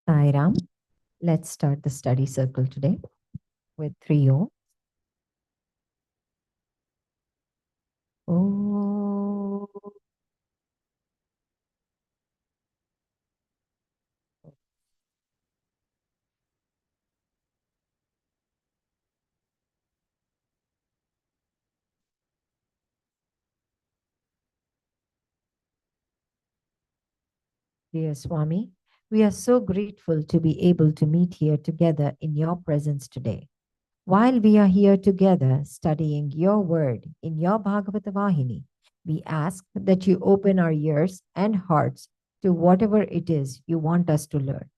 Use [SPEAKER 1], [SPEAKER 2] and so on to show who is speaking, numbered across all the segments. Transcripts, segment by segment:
[SPEAKER 1] Sairam, let's start the study circle today with 3 Oh. Dear Swami, we are so grateful to be able to meet here together in your presence today. While we are here together studying your word in your Bhagavata Vahini, we ask that you open our ears and hearts to whatever it is you want us to learn.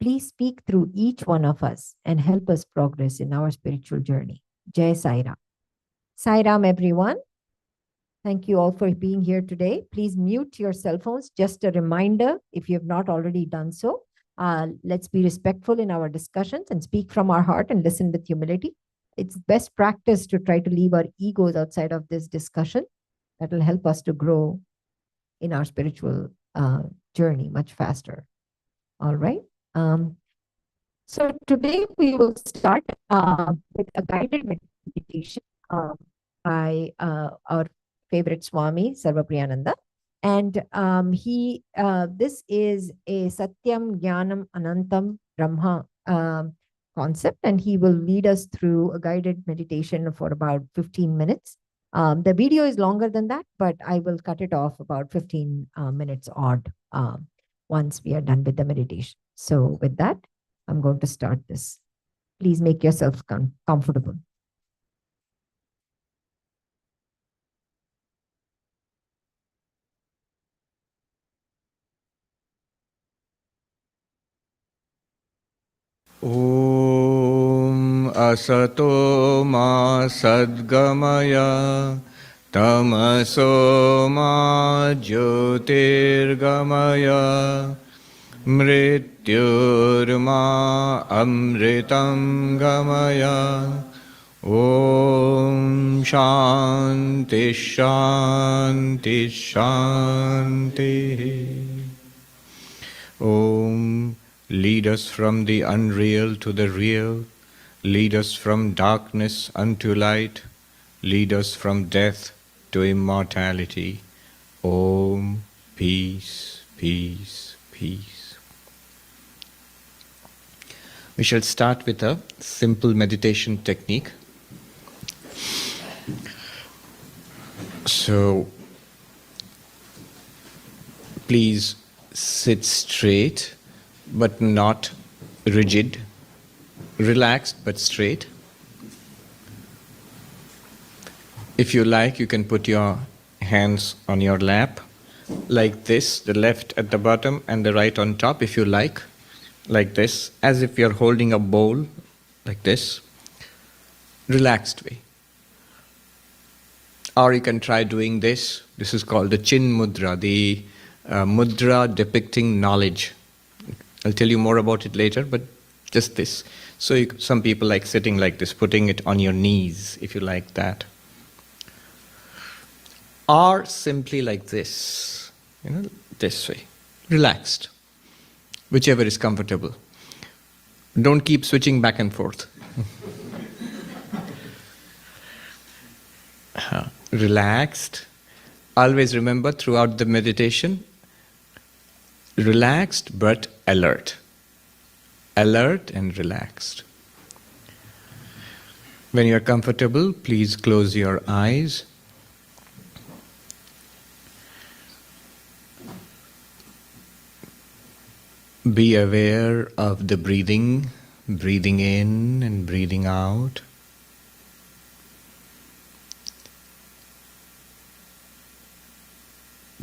[SPEAKER 1] Please speak through each one of us and help us progress in our spiritual journey. Jai Sai Ram. Sai Ram, everyone. Thank you all for being here today. Please mute your cell phones. Just a reminder, if you have not already done so, let's be respectful in our discussions and speak from our heart and listen with humility. It's best practice to try to leave our egos outside of this discussion. That will help us to grow in our spiritual journey much faster. All right. So today we will start with a guided meditation by our favorite Swami, Sarvapriyananda. And this is a Satyam Jnanam Anantam Brahma concept, and he will lead us through a guided meditation for about 15 minutes. The video is longer than that, but I will cut it off about 15 minutes odd once we are done with the meditation. So with that, I'm going to start this. Please make yourself comfortable.
[SPEAKER 2] Om Asato Ma Sadgamaya Tamaso Ma Jyotirgamaya Mrityurma Amritam Gamaya Om Shanti Shanti Shanti Om. Lead us from the unreal to the real. Lead us from darkness unto light. Lead us from death to immortality. Om. Peace, peace, peace. We shall start with a simple meditation technique. So, please sit straight but not rigid, relaxed but straight. If you like, you can put your hands on your lap like this, the left at the bottom and the right on top if you like this, as if you're holding a bowl like this, relaxed way. Or you can try doing this. This is called the Chin Mudra, the mudra depicting knowledge. I'll tell you more about it later, but just this. So some people like sitting like this, putting it on your knees, if you like that. Or simply like this, this way, relaxed, whichever is comfortable. Don't keep switching back and forth. Relaxed. Always remember throughout the meditation, relaxed but alert. Alert and relaxed. When you are comfortable, please close your eyes. Be aware of the breathing in and breathing out.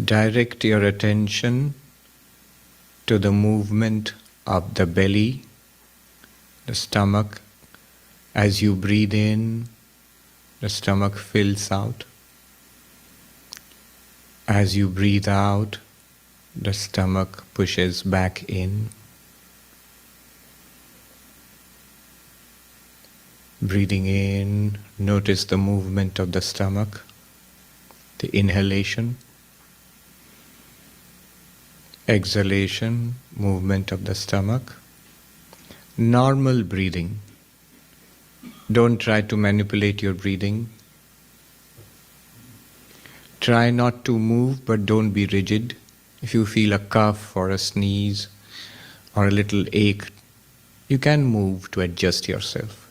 [SPEAKER 2] Direct your attention to the movement of the belly, the stomach. As you breathe in, the stomach fills out. As you breathe out, the stomach pushes back in. Breathing in, notice the movement of the stomach, the inhalation. exhalation, movement of the stomach, normal breathing. Don't try to manipulate your breathing. Try not to move, but don't be rigid. If you feel a cough or a sneeze or a little ache, you can move to adjust yourself.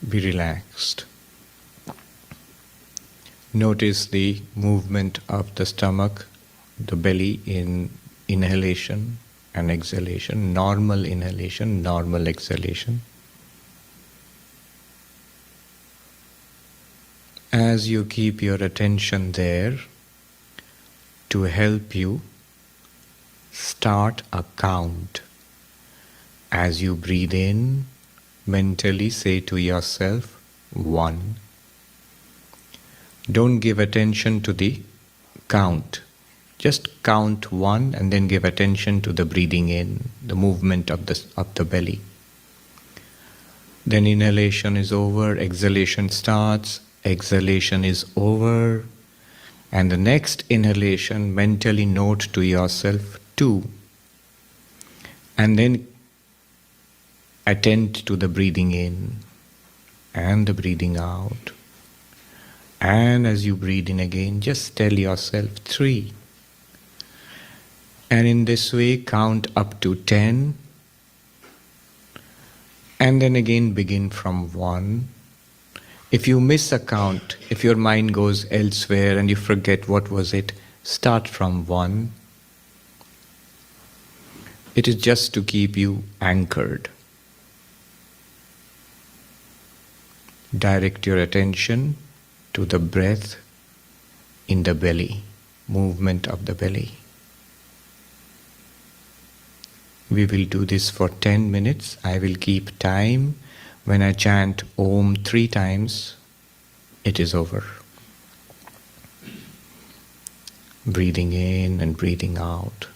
[SPEAKER 2] Be relaxed. Notice the movement of the stomach, the belly in inhalation and exhalation, normal inhalation, normal exhalation. As you keep your attention there, to help you, start a count. As you breathe in, mentally say to yourself, 1. Don't give attention to the count. Just count 1 and then give attention to the breathing in, the movement of the belly. Then inhalation is over, exhalation starts, exhalation is over, and the next inhalation, mentally note to yourself 2, and then attend to the breathing in and the breathing out. And as you breathe in again, just tell yourself 3. And in this way, count up to 10. And then again begin from 1. If you miss a count, if your mind goes elsewhere and you forget what was it, start from 1. It is just to keep you anchored. Direct your attention to the breath in the belly, movement of the belly. We will do this for 10 minutes. I will keep time. When I chant Om 3 times, it is over. Breathing in and breathing out.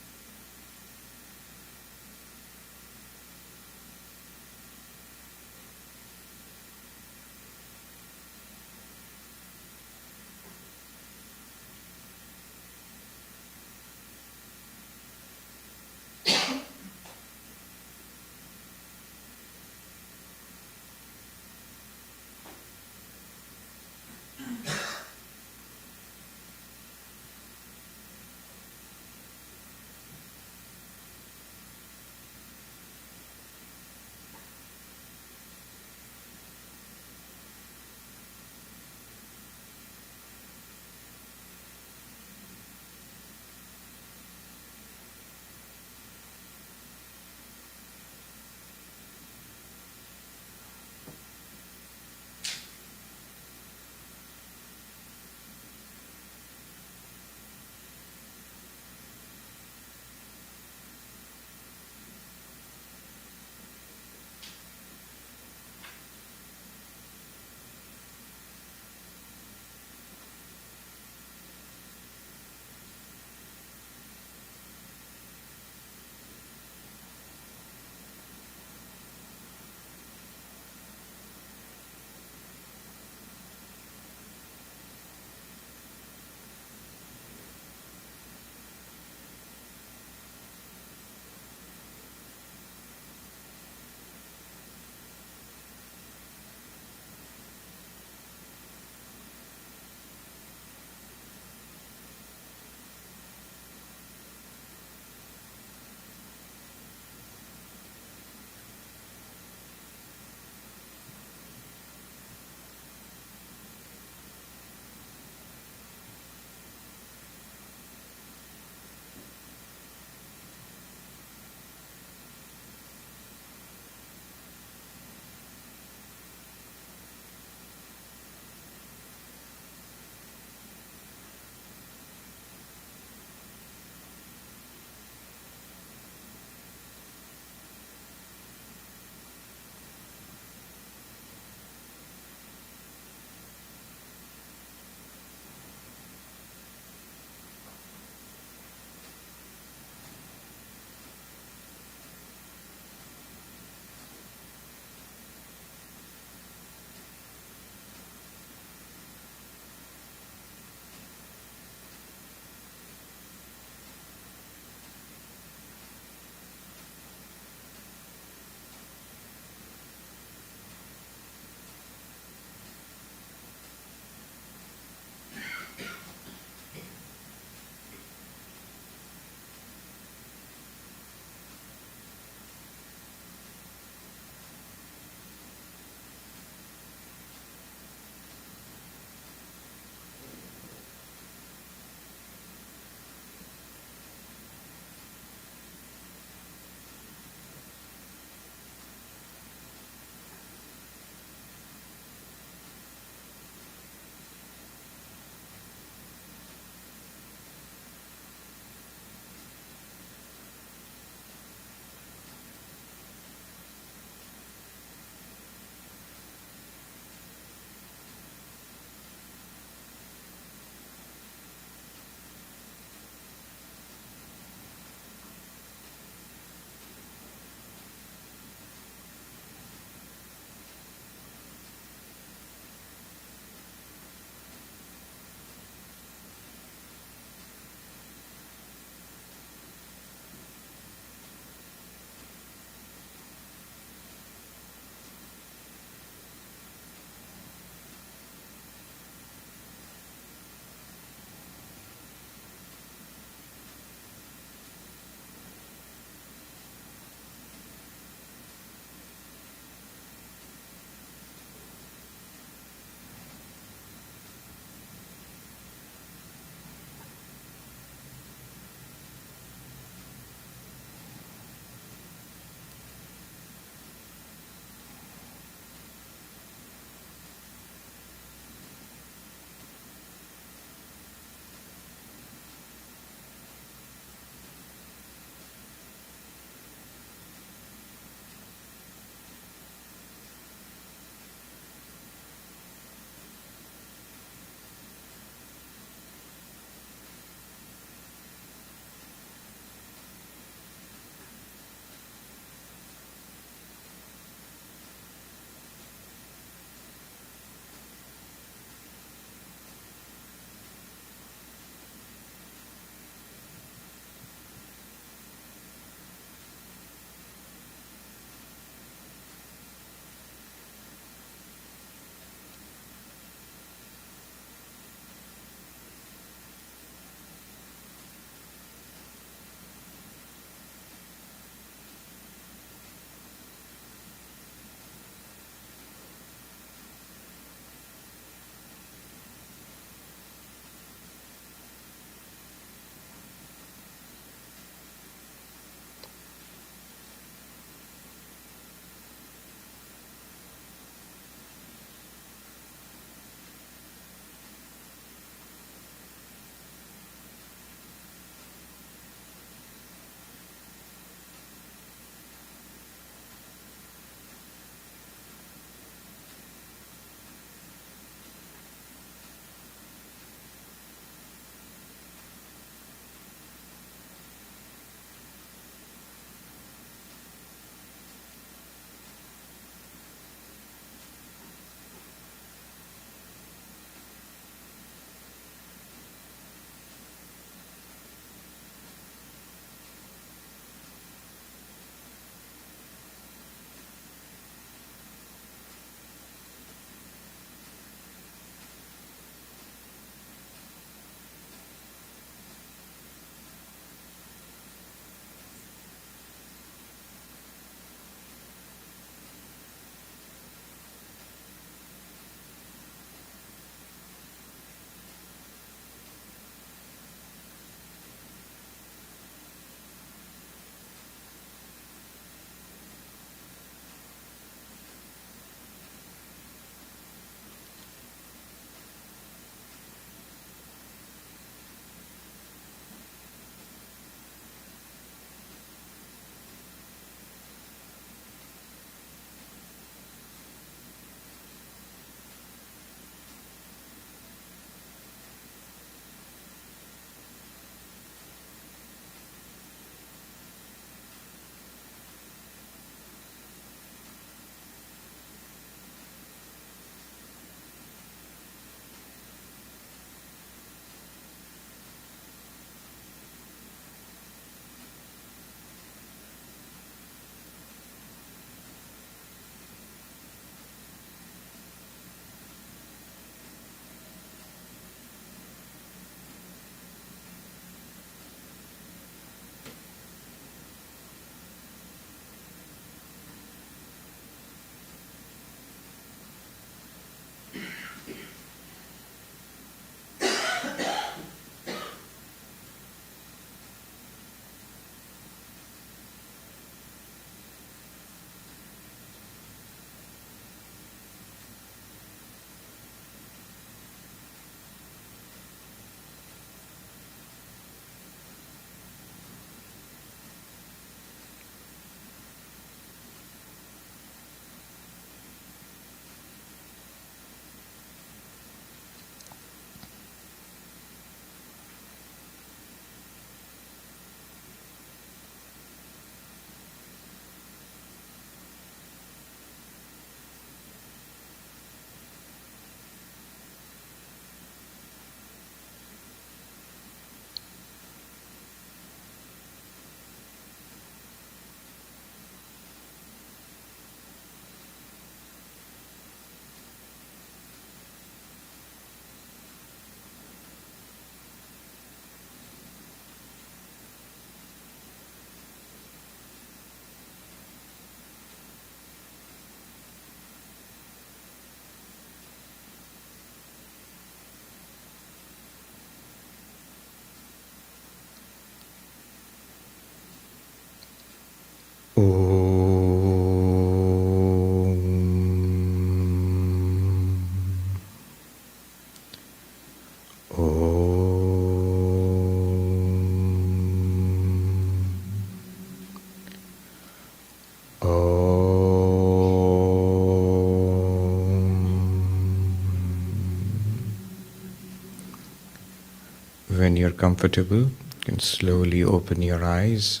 [SPEAKER 2] you're comfortable, you can slowly open your eyes.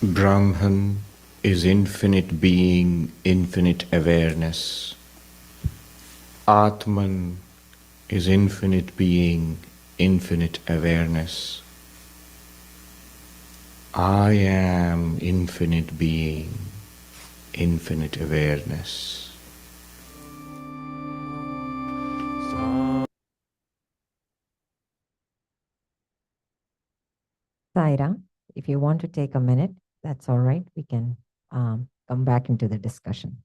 [SPEAKER 2] Brahman is infinite being, infinite awareness. Atman is infinite being, infinite awareness. I am infinite being, infinite awareness.
[SPEAKER 1] Saira, if you want to take a minute, that's all right. We can come back into the discussion.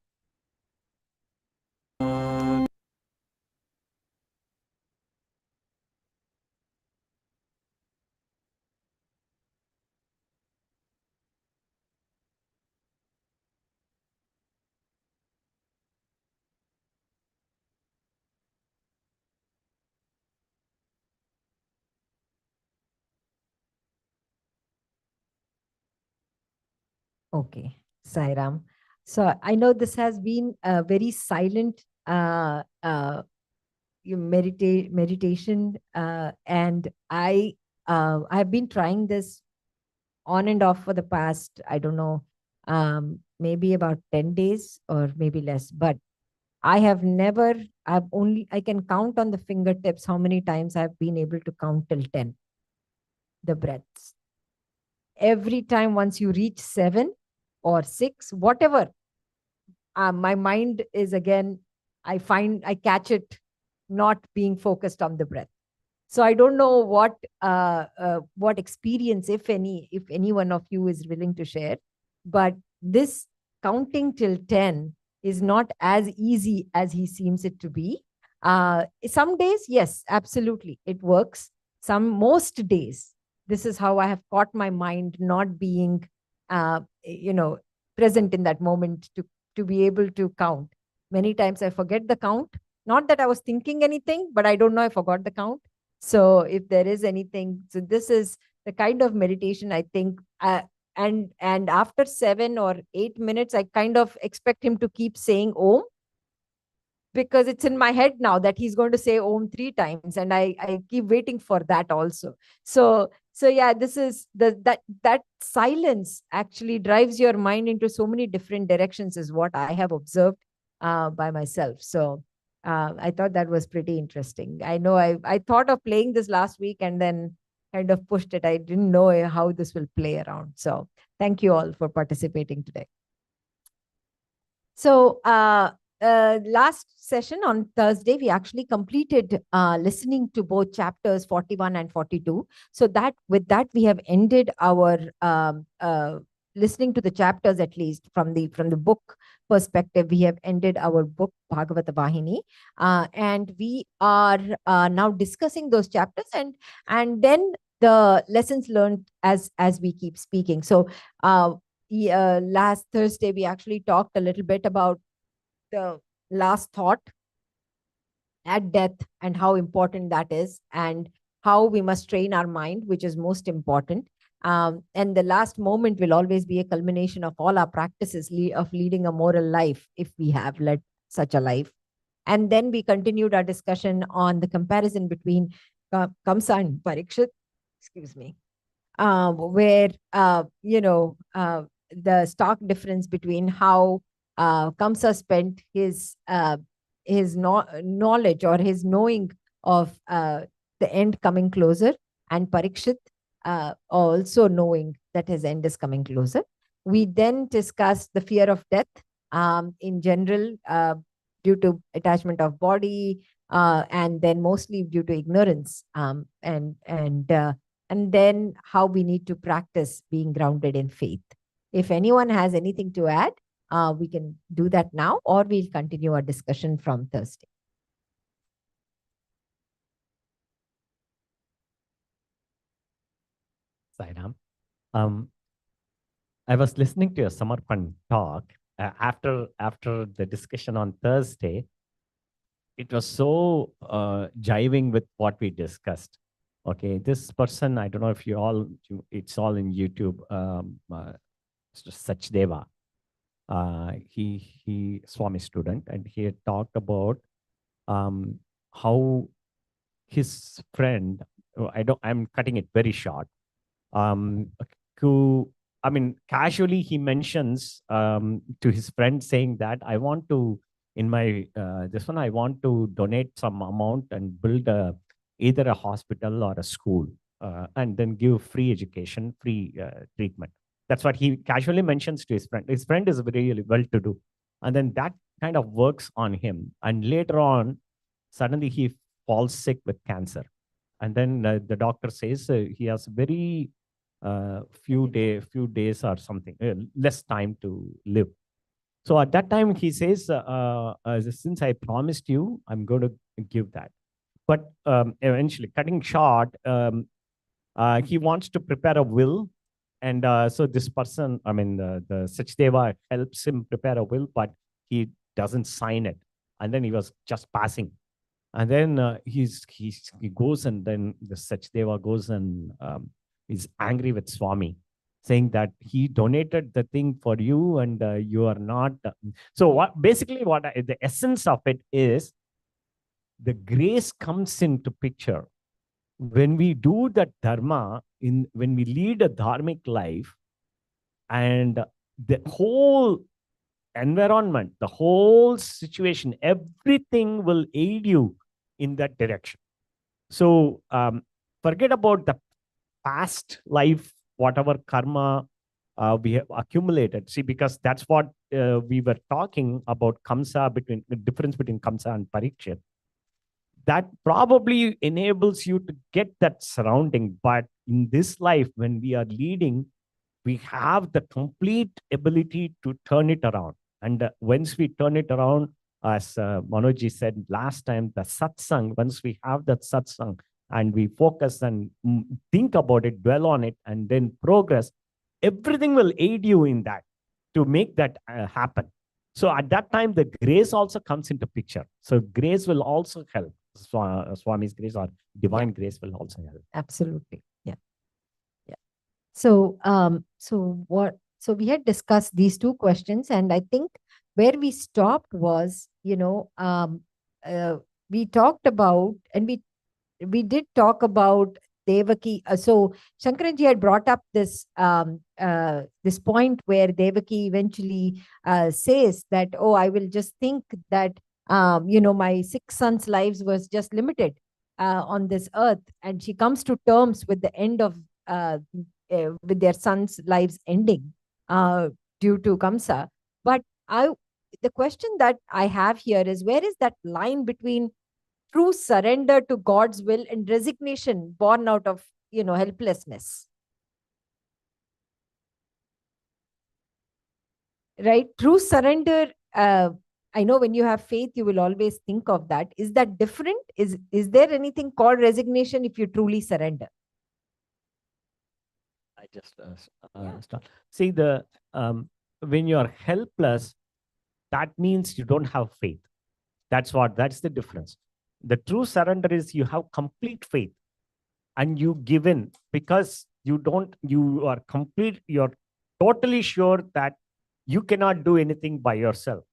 [SPEAKER 1] Okay, Sairam. So I know this has been a very silent meditation, and I've been trying this on and off for the past, I don't know, maybe about 10 days or maybe less, but I can count on the fingertips how many times I've been able to count till 10, the breaths. Every time, once you reach 7 or 6, whatever, my mind is again, I catch it not being focused on the breath. So I don't know what experience, if any one of you is willing to share, but this counting till 10 is not as easy as he seems it to be. Some days, yes, absolutely, it works. Most days, this is how I have caught my mind not being, present in that moment to be able to count. Many times I forget the count. Not that I was thinking anything, but I don't know, I forgot the count. So if there is anything, so this is the kind of meditation I think, and after 7 or 8 minutes, I kind of expect him to keep saying Om, because it's in my head now that he's going to say Om 3 times, and I keep waiting for that also. So yeah, this is that silence actually drives your mind into so many different directions, is what I have observed by myself. So I thought that was pretty interesting. I know I thought of playing this last week and then kind of pushed it. I didn't know how this will play around. So thank you all for participating today. So last session on Thursday, we actually completed listening to both chapters 41 and 42. So that with that, we have ended our listening to the chapters, at least from the book perspective. We have ended our book Bhagavatha Vahini, and we are now discussing those chapters and then the lessons learned as we keep speaking. So last Thursday, we actually talked a little bit about the last thought at death and how important that is, and how we must train our mind, which is most important. And the last moment will always be a culmination of all our practices of leading a moral life, if we have led such a life. And then we continued our discussion on the comparison between Kamsa and Parikshit, excuse me, where the stark difference between how Kamsa spent his knowledge or his knowing of the end coming closer, and Parikshit also knowing that his end is coming closer. We then discussed the fear of death in general, due to attachment of body, and then mostly due to ignorance, and then how we need to practice being grounded in faith. If anyone has anything to add, we can do that now, or we'll continue our discussion from Thursday.
[SPEAKER 3] Sairam. I was listening to a Samarpan talk after the discussion on Thursday. It was so jiving with what we discussed. Okay, this person, I don't know if it's all in YouTube, Sachdeva. He Swami student, and he had talked about how his friend, I'm cutting it very short. Who, I mean, casually he mentions to his friend saying that I want to, in my, this one, I want to donate some amount and build either a hospital or a school, and then give free education, free treatment. That's what he casually mentions to his friend. His friend is very well to do. And then that kind of works on him. And later on, suddenly he falls sick with cancer. And then the doctor says he has very few days or something, less time to live. So at that time, he says, since I promised you, I'm going to give that. But eventually, cutting short, he wants to prepare a will. And so this person, I mean, the Sachdeva helps him prepare a will, but he doesn't sign it. And then he was just passing. And then he goes, and then the Sachdeva goes and is angry with Swami, saying that he donated the thing for you and you are not. So what basically the essence of it is, the grace comes into picture when we do that dharma, when we lead a dharmic life, and the whole environment, the whole situation, everything will aid you in that direction. So forget about the past life, whatever karma we have accumulated. See, because that's what we were talking about, Kamsa, between the difference between Kamsa and Parikshit. That probably enables you to get that surrounding. But in this life, when we are leading, we have the complete ability to turn it around. And once we turn it around, as Manojji said last time, the satsang, once we have that satsang and we focus and think about it, dwell on it, and then progress, everything will aid you in that to make that happen. So at that time, the grace also comes into picture. So grace will also help. Swami's grace or divine grace will also help.
[SPEAKER 1] Absolutely. Yeah. Yeah. So, so we had discussed these two questions, and I think where we stopped was, we talked about, and we did talk about Devaki. So Shankaranji had brought up this point where Devaki eventually says that, oh, I will just think that my 6 sons' lives was just limited on this earth, and she comes to terms with the end of with their sons' lives ending due to Kamsa. But the question that I have here is, where is that line between true surrender to God's will and resignation born out of helplessness? Right? True surrender. I know when you have faith, you will always think of that. Is that different? Is there anything called resignation if you truly surrender?
[SPEAKER 3] I just start. See, when you are helpless, that means you don't have faith. That's the difference. The true surrender is you have complete faith and you give in, because you are you're totally sure that you cannot do anything by yourself.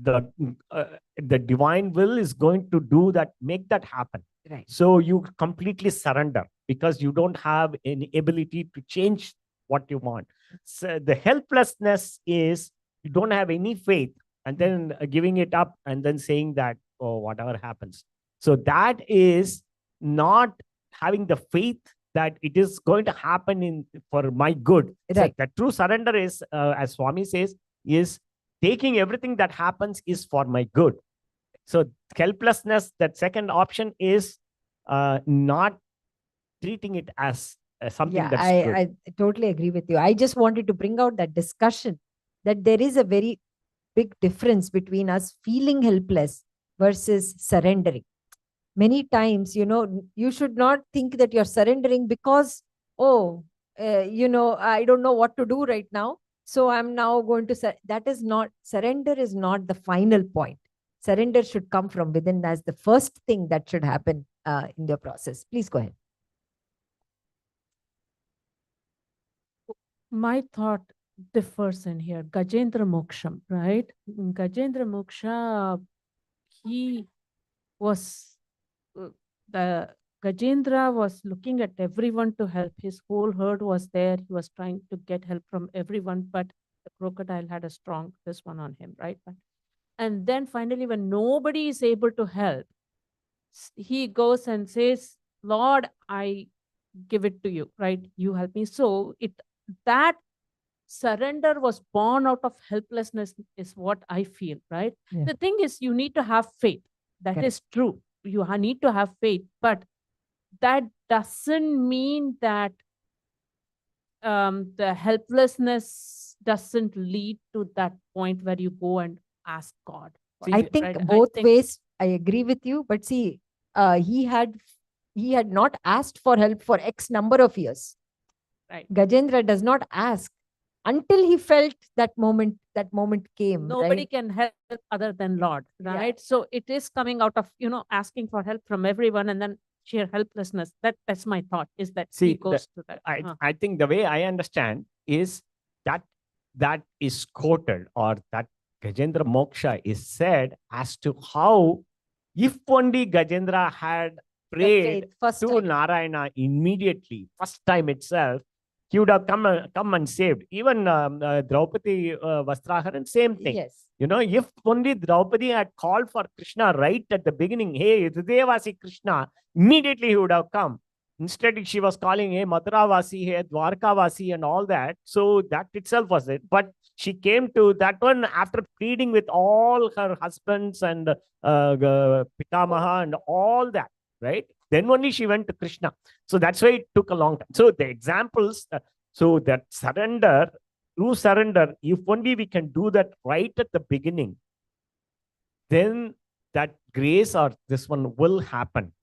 [SPEAKER 3] The divine will is going to do that, make that happen.
[SPEAKER 1] Right.
[SPEAKER 3] So you completely surrender because you don't have any ability to change what you want. So the helplessness is you don't have any faith, and then giving it up and then saying that, oh, whatever happens. So that is not having the faith that it is going to happen for my good.
[SPEAKER 1] Right.
[SPEAKER 3] So the true surrender is, as Swami says, is taking everything that happens is for my good. So helplessness, that second option, is not treating it as something that's good.
[SPEAKER 1] I totally agree with you. I just wanted to bring out that discussion that there is a very big difference between us feeling helpless versus surrendering. Many times, you should not think that you're surrendering because, I don't know what to do right now, so I'm now going to that is not, surrender is not the final point. Surrender should come from within as the first thing that should happen in the process. Please go ahead.
[SPEAKER 4] My thought differs in here. Gajendra Moksham, right? Gajendra Moksha, he was the Gajendra was looking at everyone to help. His whole herd was there. He was trying to get help from everyone, but the crocodile had a strong this one on him, right? And then finally, when nobody is able to help, he goes and says, Lord, I give it to you, right? You help me. So that surrender was born out of helplessness, is what I feel, right?
[SPEAKER 1] Yeah.
[SPEAKER 4] The thing is, you need to have faith. That
[SPEAKER 1] Correct.
[SPEAKER 4] is true. You need to have faith, but that doesn't mean that the helplessness doesn't lead to that point where you go and ask God.
[SPEAKER 3] See,
[SPEAKER 1] I think
[SPEAKER 4] right?
[SPEAKER 1] both ways, I agree with you. But see, he had not asked for help for X number of years.
[SPEAKER 4] Right.
[SPEAKER 1] Gajendra does not ask until he felt that moment came.
[SPEAKER 4] Nobody
[SPEAKER 1] right?
[SPEAKER 4] can help other than Lord, right?
[SPEAKER 1] Yeah.
[SPEAKER 4] So it is coming out of, asking for help from everyone and then sheer helplessness. That's my thought, is that he goes to that.
[SPEAKER 3] I think the way I understand is that is quoted, or that Gajendra Moksha is said as to how, if only Gajendra had prayed
[SPEAKER 1] First
[SPEAKER 3] to
[SPEAKER 1] time.
[SPEAKER 3] Narayana immediately, first time itself, he would have come and saved. Even Draupadi Vastraharan, same thing.
[SPEAKER 1] Yes.
[SPEAKER 3] If only Draupadi had called for Krishna right at the beginning, hey, Hridayavasi Krishna, immediately he would have come. Instead, she was calling, hey, Mathuravasi, hey, Dwarkavasi, and all that. So that itself was it. But she came to that one after pleading with all her husbands and Pitamaha and all that, right? Then only she went to Krishna. So that's why it took a long time. So the examples, so that surrender, true surrender, if only we can do that right at the beginning, then that grace or this one will happen.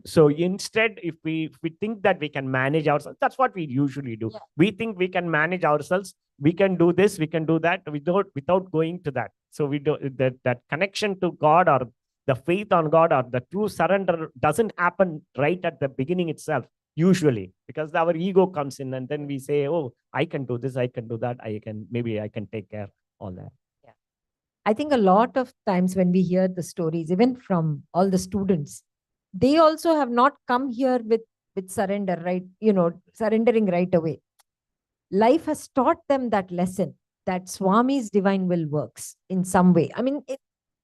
[SPEAKER 3] So instead, if we think that we can manage ourselves, that's what we usually do.
[SPEAKER 1] Yeah.
[SPEAKER 3] We think we can manage ourselves. We can do this, we can do that. We don't, without going to that. So we do that connection to God, or the faith on God, or the true surrender doesn't happen right at the beginning itself, usually, because our ego comes in and then we say, oh, I can do this, I can do that, maybe I can take care, all that.
[SPEAKER 1] I think a lot of times when we hear the stories, even from all the students, they also have not come here with surrender, right? Surrendering right away. Life has taught them that lesson, that Swami's divine will works in some way. I mean,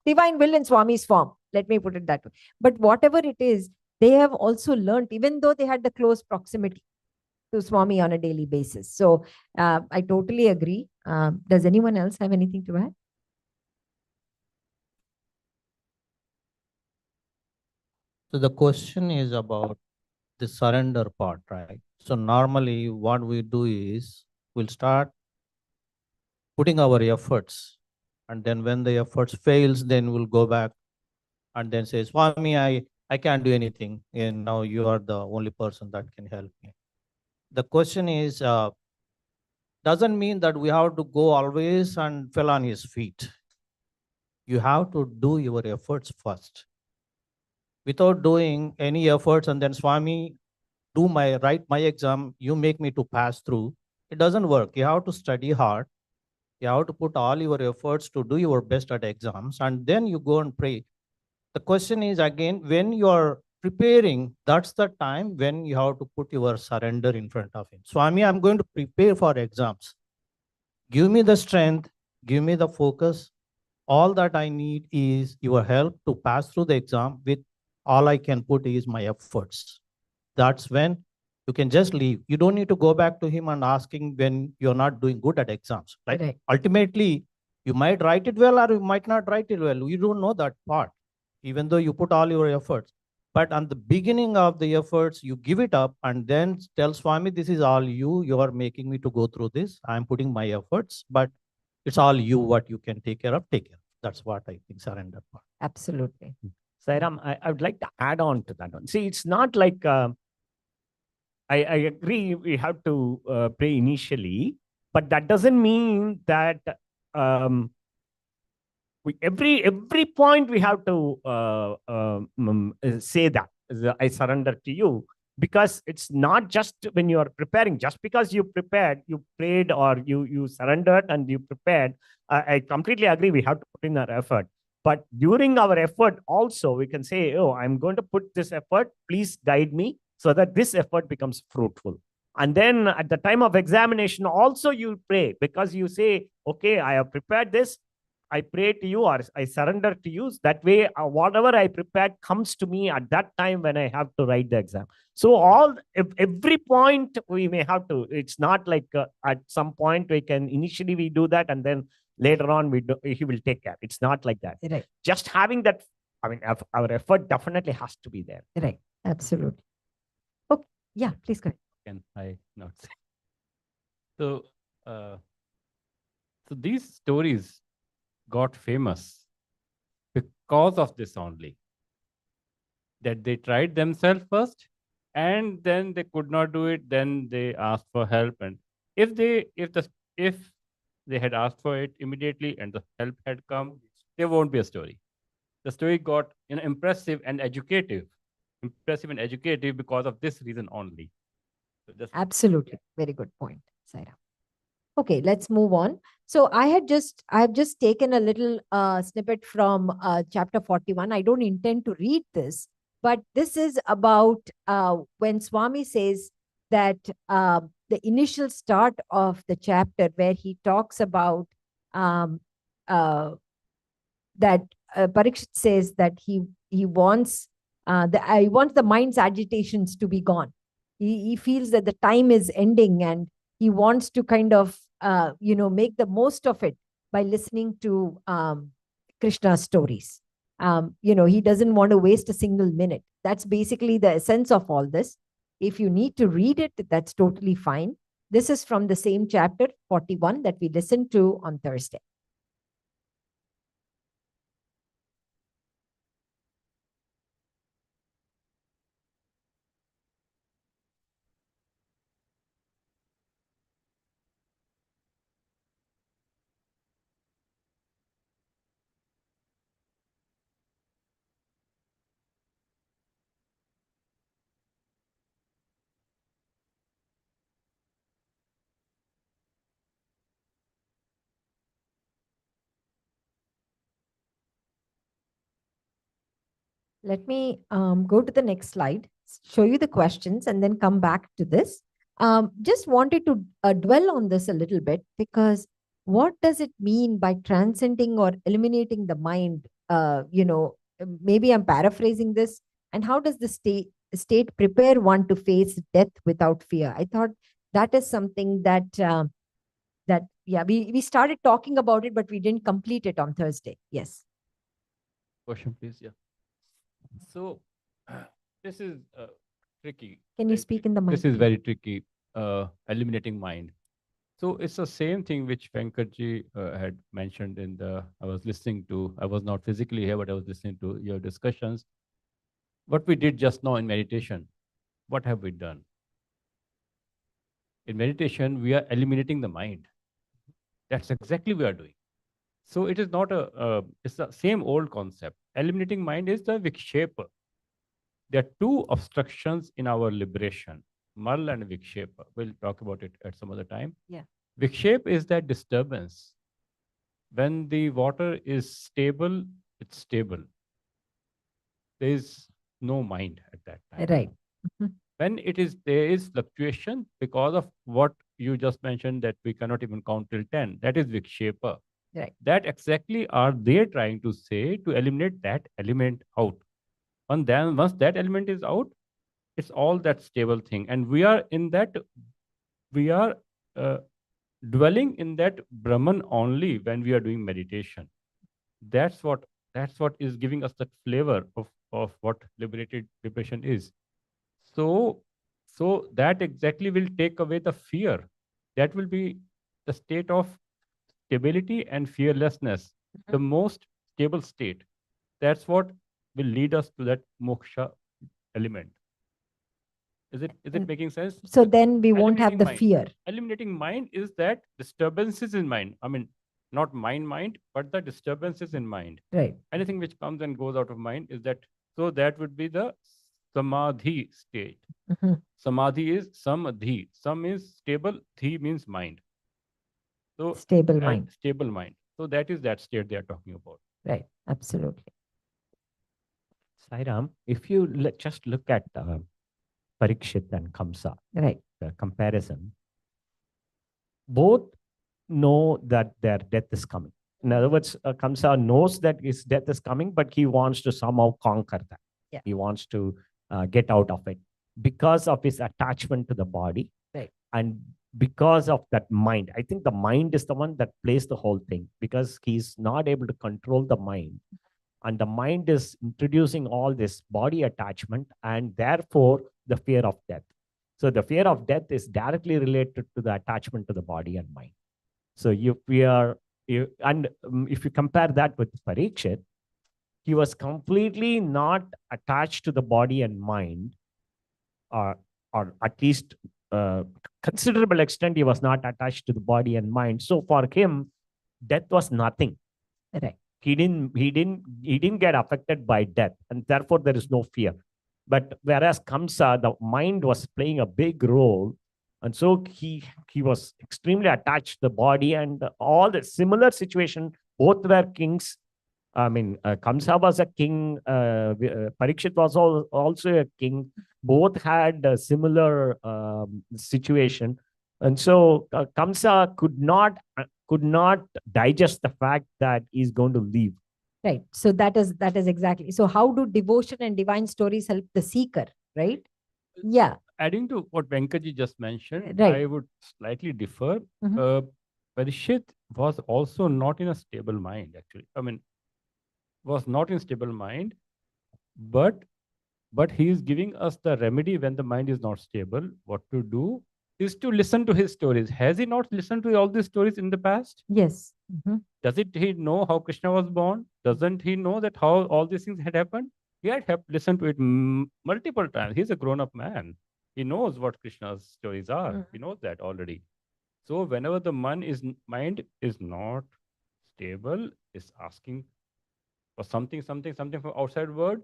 [SPEAKER 1] divine will in Swami's form. Let me put it that way. But whatever it is, they have also learned, even though they had the close proximity to Swami on a daily basis. So I totally agree. Does anyone else have anything to add?
[SPEAKER 5] So the question is about the surrender part, right? So normally what we do is we'll start putting our efforts, and then when the efforts fails, then we'll go back and then say, Swami, I can't do anything, and now you are the only person that can help me. The question is, doesn't mean that we have to go always and fell on his feet. You have to do your efforts first. Without doing any efforts and then Swami, write my exam, you make me to pass through, it doesn't work. You have to study hard. You have to put all your efforts to do your best at exams, and then you go and pray. The question is again, when you are preparing, that's the time when you have to put your surrender in front of him. Swami, I'm going to prepare for exams. Give me the strength, give me the focus. All that I need is your help to pass through the exam. With all I can put is my efforts. That's when you can just leave. You don't need to go back to him and asking when you're not doing good at exams. Right?
[SPEAKER 1] Correct.
[SPEAKER 5] Ultimately, you might write it well or you might not write it well. You don't know that part, even though you put all your efforts. But on the beginning of the efforts, you give it up and then tell Swami, this is all you. You are making me to go through this. I'm putting my efforts, but it's all you. What you can take care of, take care of. That's what I think surrender part.
[SPEAKER 1] Absolutely.
[SPEAKER 3] Sairam, I would like to add on to that one. See, it's not like I agree we have to pray initially, but that doesn't mean that every point we have to say that I surrender to you, because it's not just when you are preparing. Just because you prepared, you prayed, or you surrendered and you prepared. I completely agree. We have to put in our effort. But during our effort also, we can say, oh, I'm going to put this effort, please guide me so that this effort becomes fruitful. And then at the time of examination, also you pray, because you say, okay, I have prepared this. I pray to you, or I surrender to you. That way, whatever I prepared comes to me at that time when I have to write the exam. So every point we may have to, it's not like at some point we can, initially we do that and then later on he will take care. It's not like that.
[SPEAKER 1] Right.
[SPEAKER 3] Just having that, I mean, our effort definitely has to be there.
[SPEAKER 1] Right. Absolutely. Okay. Yeah, please go ahead.
[SPEAKER 6] Can I not say? So, so these stories got famous because of this only. That they tried themselves first, and then they could not do it. Then they asked for help, and if they had asked for it immediately and the help had come, there won't be a story. The story got impressive and educative because of this reason only. So
[SPEAKER 1] Absolutely. Very good point, Saira. Okay, let's move on. So I have just taken a little snippet from chapter 41. I don't intend to read this, but this is about when Swami says that the initial start of the chapter where he talks about that Parikshit says that he wants the mind's agitations to be gone. He feels that the time is ending and he wants to kind of make the most of it by listening to Krishna's stories. He doesn't want to waste a single minute. That's basically the essence of all this. If you need to read it, that's totally fine. This is from the same chapter 41 that we listened to on Thursday. Let me go to the next slide, show you the questions, and then come back to this. Just wanted to dwell on this a little bit, because what does it mean by transcending or eliminating the mind? Maybe I'm paraphrasing this. And how does the state prepare one to face death without fear? I thought that is something that we started talking about it, but we didn't complete it on Thursday. Yes.
[SPEAKER 6] question, please. Yeah. So this is tricky.
[SPEAKER 1] Can you speak in the mic?
[SPEAKER 6] This is very tricky. Eliminating mind. So it's the same thing which Venkatji had mentioned in I was listening to. I was not physically here, but I was listening to your discussions. What we did just now in meditation, what have we done? In meditation, we are eliminating the mind. That's exactly what we are doing. So it is not it's the same old concept. Eliminating mind is the vikshepa. There are two obstructions in our liberation, mal and vikshepa. We'll talk about it at some other time.
[SPEAKER 1] Yeah.
[SPEAKER 6] Vikshepa is that disturbance. When the water is stable, it's stable. There is no mind at that time.
[SPEAKER 1] Right.
[SPEAKER 6] When there is fluctuation because of what you just mentioned, that we cannot even count till 10. That is vikshepa.
[SPEAKER 1] Right.
[SPEAKER 6] That exactly are they trying to say, to eliminate that element out. And then once that element is out, it's all that stable thing. And we are in that, we are dwelling in that Brahman only when we are doing meditation. That's what is giving us that flavor of what liberation is. So that exactly will take away the fear. That will be the state of stability and fearlessness, the most stable state. That's what will lead us to that moksha element. Is it making sense?
[SPEAKER 1] So then we won't have the fear.
[SPEAKER 6] Eliminating mind is that disturbances in mind. I mean, not mind, but the disturbances in mind.
[SPEAKER 1] Right.
[SPEAKER 6] Anything which comes and goes out of mind is that. So that would be the samadhi state. Samadhi is samadhi. Sam is stable. Dhi means mind. So
[SPEAKER 1] stable mind.
[SPEAKER 6] Stable mind. So that is that state they are talking about.
[SPEAKER 1] Right. Absolutely.
[SPEAKER 3] Sairam, if you just look at Parikshit and Kamsa,
[SPEAKER 1] Right.
[SPEAKER 3] the comparison, both know that their death is coming. In other words, Kamsa knows that his death is coming, but he wants to somehow conquer that.
[SPEAKER 1] Yeah.
[SPEAKER 3] He wants to get out of it because of his attachment to the body.
[SPEAKER 1] Right.
[SPEAKER 3] And because of that mind. I think the mind is the one that plays the whole thing because he's not able to control the mind. And the mind is introducing all this body attachment and therefore the fear of death. So the fear of death is directly related to the attachment to the body and mind. So if you compare that with Parikshit, he was completely not attached to the body and mind, or at least considerable extent, he was not attached to the body and mind. So for him, death was nothing.
[SPEAKER 1] Right.
[SPEAKER 3] He didn't get affected by death, and therefore there is no fear. But whereas Kamsa, the mind was playing a big role, and so he was extremely attached to the body, and all the similar situation. Both were kings. I mean, Kamsa was a king. Parikshit was also a king. Both had a similar situation, and so Kamsa could not digest the fact that he's going to leave.
[SPEAKER 1] Right. So that is exactly. So how do devotion and divine stories help the seeker? Right. Yeah.
[SPEAKER 6] Adding to what Venkaji just mentioned,
[SPEAKER 1] Right.
[SPEAKER 6] I would slightly differ.
[SPEAKER 1] Mhm.
[SPEAKER 6] Parishit was also not in a stable mind, actually. I mean, was not in stable mind, but he is giving us the remedy when the mind is not stable. What to do is to listen to his stories. Has he not listened to all these stories in the past?
[SPEAKER 1] Yes. Mhm.
[SPEAKER 6] Doesn't he know how Krishna was born? Doesn't he know that how all these things had happened? He had listened to it multiple times. He's a grown-up man. He knows what Krishna's stories are. He knows that already. So whenever the mind is not stable, is asking for something from outside world,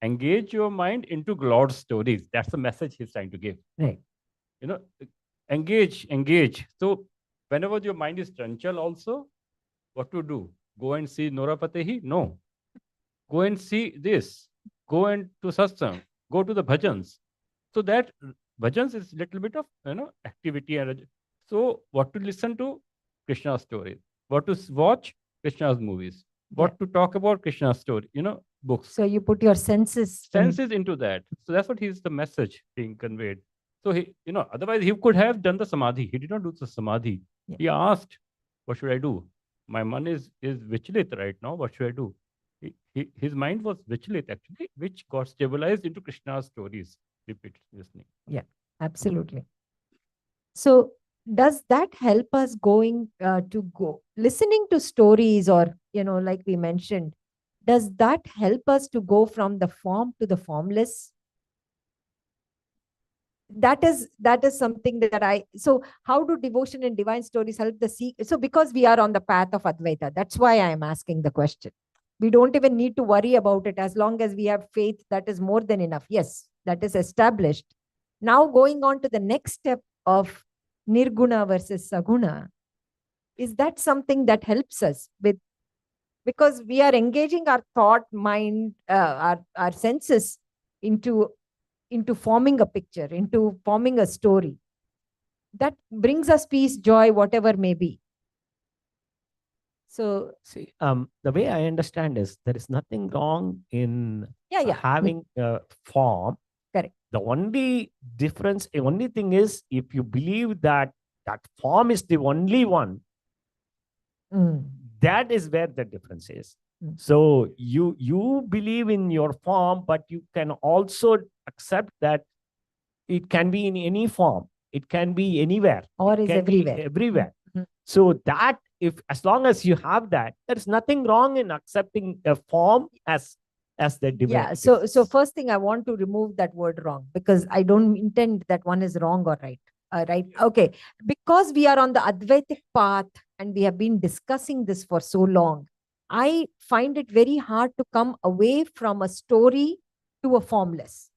[SPEAKER 6] engage your mind into Lord's stories. That's the message he's trying to give.
[SPEAKER 1] Right.
[SPEAKER 6] You know, engage. So whenever your mind is tranquil also, what to do? Go and see Nora Patehi? No. Go and see this. Go and to satsang. Go to the bhajans. So that bhajans is little bit of activity and so what to listen to? Krishna's stories. What to watch? Krishna's movies. What to talk about? Krishna's story. Books.
[SPEAKER 1] So you put your senses
[SPEAKER 6] Into that. So that's what the message being conveyed. So he, otherwise he could have done the samadhi. He did not do the samadhi.
[SPEAKER 1] Yeah.
[SPEAKER 6] He asked, "What should I do? My mind is vichlit right now. What should I do?" His mind was vichlit actually, which got stabilized into Krishna's stories. Repeat listening.
[SPEAKER 1] Yeah, absolutely. So does that help us going to go listening to stories, or like we mentioned, does that help us to go from the form to the formless? That is something that so how do devotion and divine stories help the seeker? So because we are on the path of Advaita, that's why I am asking the question. We don't even need to worry about it. As long as we have faith, that is more than enough. Yes, that is established. Now going on to the next step of Nirguna versus Saguna, is that something that helps us with, because we are engaging our thought, mind, our senses into forming a picture, into forming a story that brings us peace, joy, whatever may be. So
[SPEAKER 3] see, the way I understand is there is nothing wrong in having a form.
[SPEAKER 1] Correct.
[SPEAKER 3] The only difference, the only thing is, if you believe that form is the only one, that is where the difference is. So you believe in your form, but you can also accept that it can be in any form. It can be anywhere.
[SPEAKER 1] Or is everywhere.
[SPEAKER 3] Everywhere. So that, if as long as you have that, there is nothing wrong in accepting a form as the divine.
[SPEAKER 1] Yeah. So first thing, I want to remove that word wrong, because I don't intend that one is wrong or right. Right. Okay. Because we are on the Advaitic path and we have been discussing this for so long, I find it very hard to come away from a story to a formless.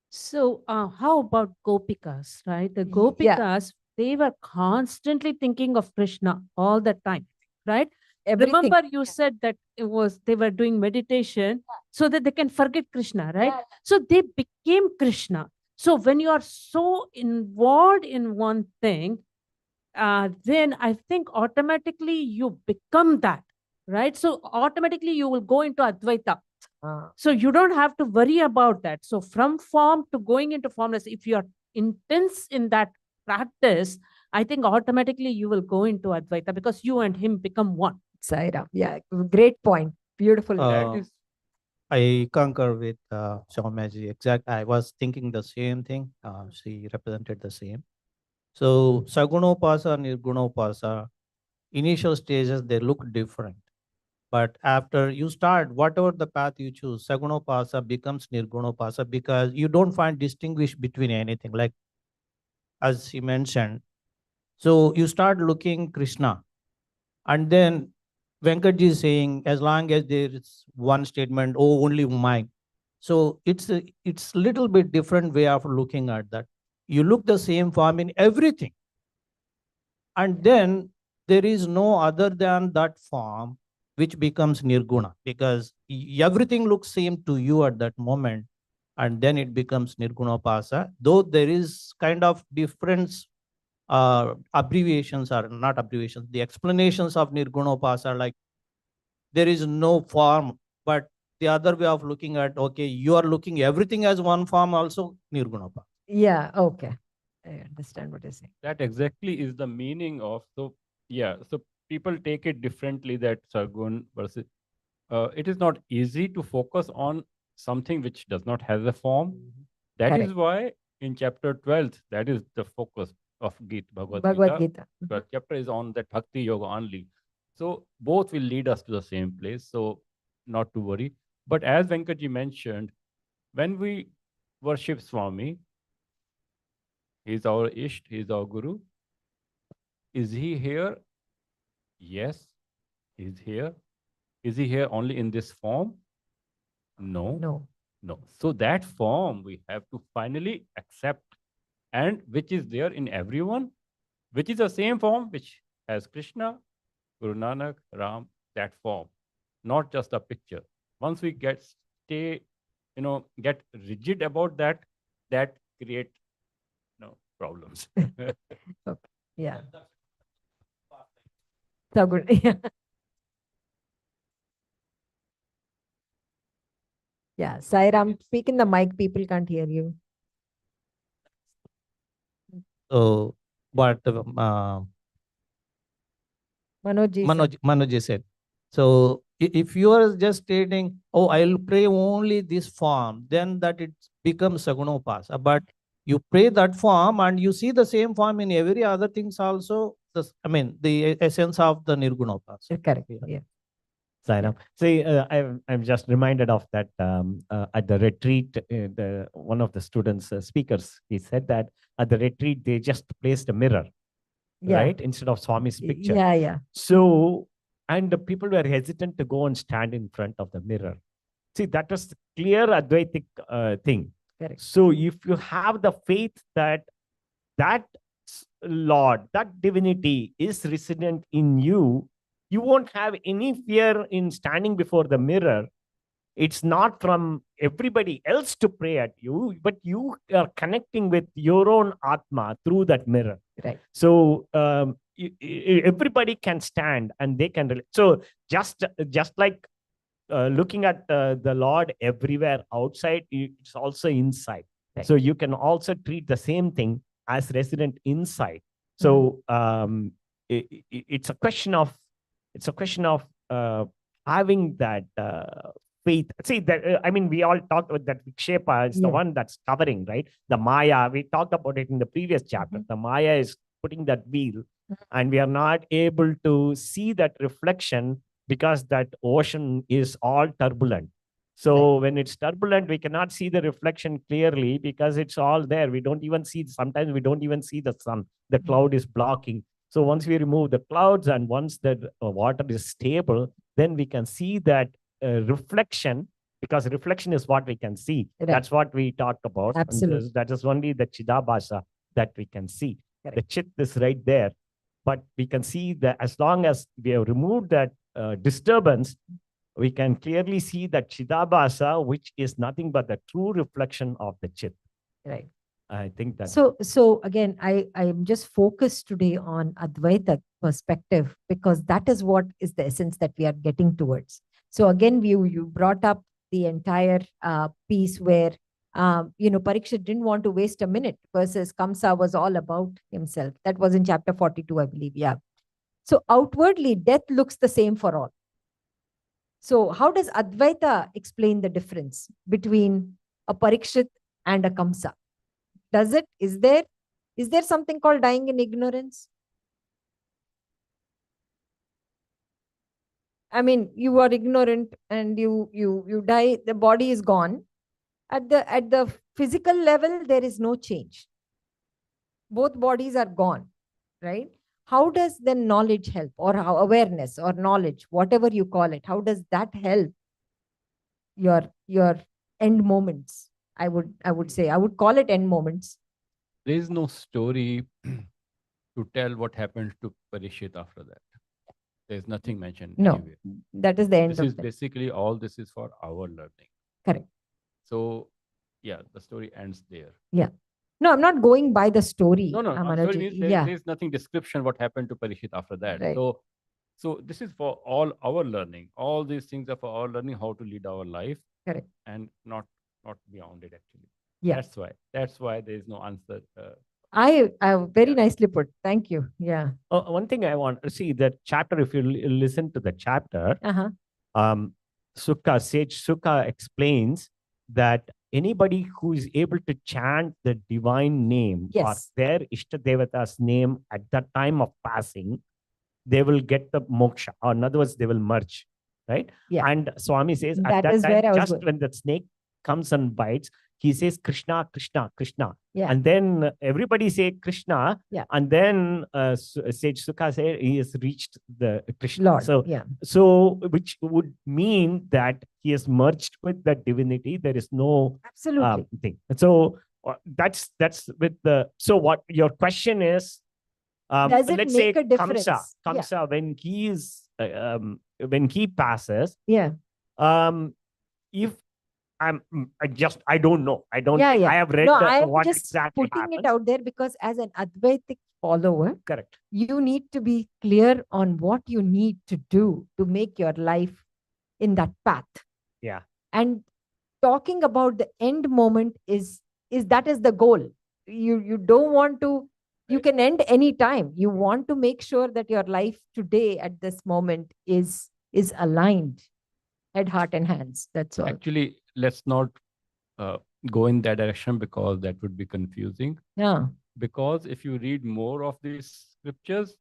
[SPEAKER 4] So how about Gopikas, right? The Gopikas, they were constantly thinking of Krishna all the time, right?
[SPEAKER 1] everything.
[SPEAKER 4] Remember you said that they were doing meditation so that they can forget Krishna, right? So they became Krishna. So when you are so involved in one thing, then I think automatically you become that, right? So automatically you will go into Advaita. So you don't have to worry about that. So from form to going into formless, if you are intense in that practice, I think automatically you will go into Advaita because you and him become one.
[SPEAKER 1] Sairam. Yeah, great point. Beautiful.
[SPEAKER 5] Uh, I concur with Shaumaji. Exact. I was thinking the same thing. She represented the same. So Sagunopasa, Nirgunopasa, initial stages they look different. But after you start, whatever the path you choose, Sagunopasa becomes Nirgunopasa because you don't find distinguish between anything. Like as he mentioned, so you start looking Krishna, and then Venkatji is saying, as long as there is one statement, oh, only mine. So it's little bit different way of looking at that. You look the same form in everything, and then there is no other than that form which becomes nirguna because everything looks same to you at that moment, and then it becomes nirguna pasa. Though there is kind of difference, abbreviations are not abbreviations. The explanations of nirguna pasa are like there is no form, but the other way of looking at, okay, you are looking everything as one form also nirguna pasa.
[SPEAKER 1] Yeah, okay. I understand what you're saying.
[SPEAKER 6] That exactly is the meaning of, so yeah, so people take it differently, that Sargun versus, it is not easy to focus on something which does not have a form. That is
[SPEAKER 1] Correct.
[SPEAKER 6] why in chapter 12, that is the focus of Bhagavad
[SPEAKER 1] Bhagavad
[SPEAKER 6] Gita.
[SPEAKER 1] Gita.
[SPEAKER 6] The chapter is on that Bhakti Yoga only. So both will lead us to the same place. So not to worry. But as Venkatji mentioned, when we worship Swami, he's our Isht, he's our Guru. Is he here? Yes, he's here. Is he here only in this form? No.
[SPEAKER 1] No.
[SPEAKER 6] No. So that form we have to finally accept, and which is there in everyone, which is the same form which has Krishna, Guru Nanak, Ram, that form, not just a picture. Once we get rigid about that, that create problems.
[SPEAKER 1] Okay. Yeah. So good. Yeah. Yeah. Sairam, speak in the mic. People can't hear you.
[SPEAKER 5] So what
[SPEAKER 1] Manoj
[SPEAKER 5] Manoj said. So if you are just stating, oh, I'll pray only this form, then that it becomes Sagunopasa. But you pray that form and you see the same form in every other things also. The essence of the Nirgunopasa.
[SPEAKER 1] Correct. Yeah.
[SPEAKER 3] Sairam. See, I'm just reminded of that at the retreat, one of the students, speakers, he said that at the retreat, they just placed a mirror,
[SPEAKER 1] Yeah.
[SPEAKER 3] right? Instead of Swami's picture.
[SPEAKER 1] Yeah, yeah.
[SPEAKER 3] So, and the people were hesitant to go and stand in front of the mirror. See, that was clear Advaitic thing.
[SPEAKER 1] Correct.
[SPEAKER 3] So if you have the faith that that Lord, that divinity is resident in you, you won't have any fear in standing before the mirror. It's not from everybody else to pray at you, but you are connecting with your own Atma through that mirror.
[SPEAKER 1] Right.
[SPEAKER 3] So everybody can stand and they can relate. So just like looking at the Lord everywhere outside, it's also inside.
[SPEAKER 1] Right.
[SPEAKER 3] So you can also treat the same thing as resident inside. So it's a question of having that faith. See that we all talked about that Vikshepa is the one that's covering, right? The Maya, we talked about it in the previous chapter. The Maya is putting that veil, and we are not able to see that reflection because that ocean is all turbulent. So when it's turbulent, we cannot see the reflection clearly because it's all there. We don't even see, sometimes we don't even see the sun. The cloud is blocking. So once we remove the clouds and once the water is stable, then we can see that reflection, because reflection is what we can see.
[SPEAKER 1] Right.
[SPEAKER 3] That's what we talked about.
[SPEAKER 1] Absolutely.
[SPEAKER 3] That is only the Chidabhasa that we can see.
[SPEAKER 1] Correct.
[SPEAKER 3] The Chit is right there. But we can see that as long as we have removed that disturbance, we can clearly see that Chidabhasa, which is nothing but the true reflection of the Chit.
[SPEAKER 1] Right.
[SPEAKER 3] I think that.
[SPEAKER 1] So again, I'm just focused today on Advaita perspective, because that is what is the essence that we are getting towards. So again, you brought up the entire piece where Parikshit didn't want to waste a minute, versus Kamsa was all about himself. That was in chapter 42, I believe. Yeah. So outwardly, death looks the same for all. So how does Advaita explain the difference between a Parikshit and a Kamsa? Does it? Is there something called dying in ignorance? I mean, you are ignorant and you die, the body is gone. At the physical level, there is no change. Both bodies are gone, right? How does then knowledge help, or how awareness or knowledge, whatever you call it, how does that help your end moments? I would say, I would call it end moments.
[SPEAKER 6] There is no story to tell what happened to Parishit after that. There's nothing mentioned
[SPEAKER 1] No,
[SPEAKER 6] anywhere.
[SPEAKER 1] that is the end
[SPEAKER 6] This
[SPEAKER 1] of
[SPEAKER 6] is
[SPEAKER 1] it.
[SPEAKER 6] basically all this is for our learning.
[SPEAKER 1] Correct.
[SPEAKER 6] So, yeah, the story ends there.
[SPEAKER 1] Yeah. No, I'm not going by the story.
[SPEAKER 6] No,
[SPEAKER 1] Manoji.
[SPEAKER 6] story means
[SPEAKER 1] Yeah.
[SPEAKER 6] there's nothing description what happened to Parishit after that.
[SPEAKER 1] Right.
[SPEAKER 6] So this is for all our learning. All these things are for our learning how to lead our life.
[SPEAKER 1] Correct.
[SPEAKER 6] And not beyond it actually.
[SPEAKER 1] Yeah.
[SPEAKER 6] That's why there is no answer.
[SPEAKER 1] I very
[SPEAKER 6] Yeah.
[SPEAKER 1] nicely put. Thank you. Yeah.
[SPEAKER 3] One thing I want to see the chapter, if you listen to the chapter, Sage Sukha explains that anybody who is able to chant the divine name or
[SPEAKER 1] Yes.
[SPEAKER 3] their Ishta Devata's name at the time of passing, they will get the moksha, or in other words, they will merge, right?
[SPEAKER 1] Yeah.
[SPEAKER 3] And Swami says
[SPEAKER 1] That
[SPEAKER 3] at that
[SPEAKER 1] is
[SPEAKER 3] time,
[SPEAKER 1] where I was
[SPEAKER 3] just
[SPEAKER 1] going.
[SPEAKER 3] when the snake comes and bites, he says Krishna, Krishna, Krishna.
[SPEAKER 1] Yeah.
[SPEAKER 3] And then everybody say Krishna.
[SPEAKER 1] Yeah.
[SPEAKER 3] And then Sage Sukha said he has reached the Krishna.
[SPEAKER 1] Lord.
[SPEAKER 3] So,
[SPEAKER 1] Yeah.
[SPEAKER 3] so which would mean that he has merged with the divinity. There is no
[SPEAKER 1] Absolutely.
[SPEAKER 3] thing. And so that's with the. So what your question is?
[SPEAKER 1] Does it
[SPEAKER 3] let's
[SPEAKER 1] make
[SPEAKER 3] say
[SPEAKER 1] a difference?
[SPEAKER 3] Kamsa, when he is when he passes,
[SPEAKER 1] Yeah.
[SPEAKER 3] if I don't know. I don't.
[SPEAKER 1] Yeah. Yeah.
[SPEAKER 3] I have read
[SPEAKER 1] No, I am
[SPEAKER 3] what
[SPEAKER 1] just
[SPEAKER 3] exactly
[SPEAKER 1] putting
[SPEAKER 3] happens.
[SPEAKER 1] it out there, because as an Advaitic follower,
[SPEAKER 3] Correct.
[SPEAKER 1] you need to be clear on what you need to do to make your life in that path.
[SPEAKER 3] Yeah.
[SPEAKER 1] And talking about the end moment is that is the goal. You don't want to, you can end any time. You want to make sure that your life today at this moment is aligned, head, heart, and hands. That's all.
[SPEAKER 6] Actually, let's not go in that direction because that would be confusing.
[SPEAKER 1] Yeah.
[SPEAKER 6] Because if you read more of these scriptures,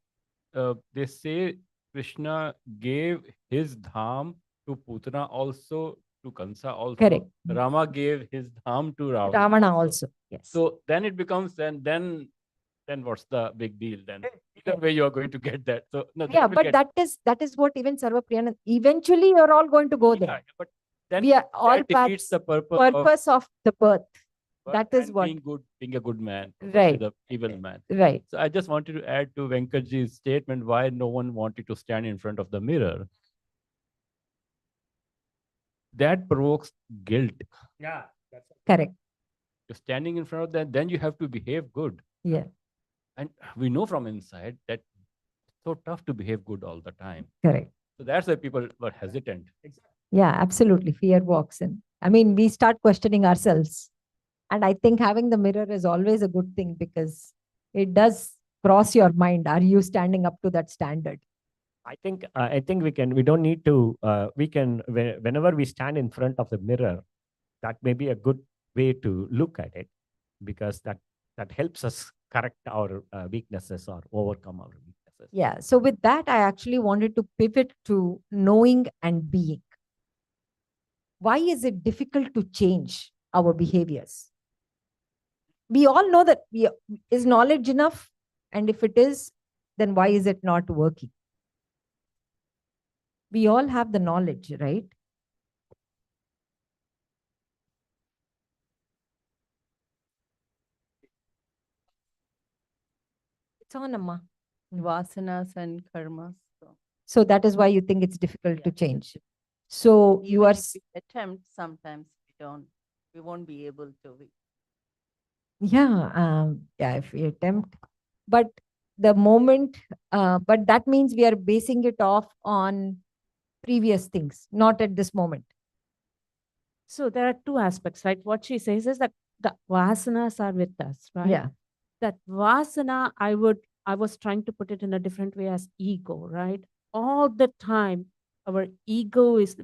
[SPEAKER 6] they say Krishna gave his dham to Putana also, to Kansa also.
[SPEAKER 1] Correct.
[SPEAKER 6] Rama gave his dham to Ravana.
[SPEAKER 1] Ravana also. Yes.
[SPEAKER 6] So then it becomes then what's the big deal then? Either way you are going to get that. So no,
[SPEAKER 1] Yeah,
[SPEAKER 6] will
[SPEAKER 1] but
[SPEAKER 6] get,
[SPEAKER 1] that is what even Sarva Priyanand, eventually you're all going to go there.
[SPEAKER 6] yeah, but then
[SPEAKER 1] We are all
[SPEAKER 6] that defeats
[SPEAKER 1] paths,
[SPEAKER 6] the purpose
[SPEAKER 1] of the birth.
[SPEAKER 6] of
[SPEAKER 1] That is
[SPEAKER 6] and
[SPEAKER 1] what.
[SPEAKER 6] being good, being a good man,
[SPEAKER 1] Right.
[SPEAKER 6] the evil man.
[SPEAKER 1] Right.
[SPEAKER 6] So I just wanted to add to Venkatji's statement why no one wanted to stand in front of the mirror. That provokes guilt.
[SPEAKER 3] Yeah.
[SPEAKER 1] Correct.
[SPEAKER 6] You're standing in front of that, then you have to behave good.
[SPEAKER 1] Yeah.
[SPEAKER 6] And we know from inside that it's so tough to behave good all the time.
[SPEAKER 1] Correct.
[SPEAKER 6] So that's why people were hesitant.
[SPEAKER 1] Yeah, absolutely. Fear walks in. I mean, we start questioning ourselves. And I think having the mirror is always a good thing, because it does cross your mind. Are you standing up to that standard?
[SPEAKER 3] I think we don't need to whenever we stand in front of the mirror, that may be a good way to look at it, because that helps us correct our weaknesses or overcome our weaknesses.
[SPEAKER 1] Yeah. So with that, I actually wanted to pivot to knowing and being. Why is it difficult to change our behaviors? We all know that is knowledge enough? And if it is, then why is it not working? We all have the knowledge, right? It's on, Amma.
[SPEAKER 7] Vasanas and karmas.
[SPEAKER 1] So that is why you think it's difficult to
[SPEAKER 7] Yeah.
[SPEAKER 1] change. So you
[SPEAKER 7] Even
[SPEAKER 1] are,
[SPEAKER 7] if we attempt, sometimes we won't be able to.
[SPEAKER 1] yeah, if we attempt, but the moment, but that means we are basing it off on previous things, not at this moment.
[SPEAKER 4] So there are two aspects, right? What she says is that the vasanas are with us, right?
[SPEAKER 1] Yeah.
[SPEAKER 4] That vasana, I was trying to put it in a different way as ego, right? All the time, our ego is,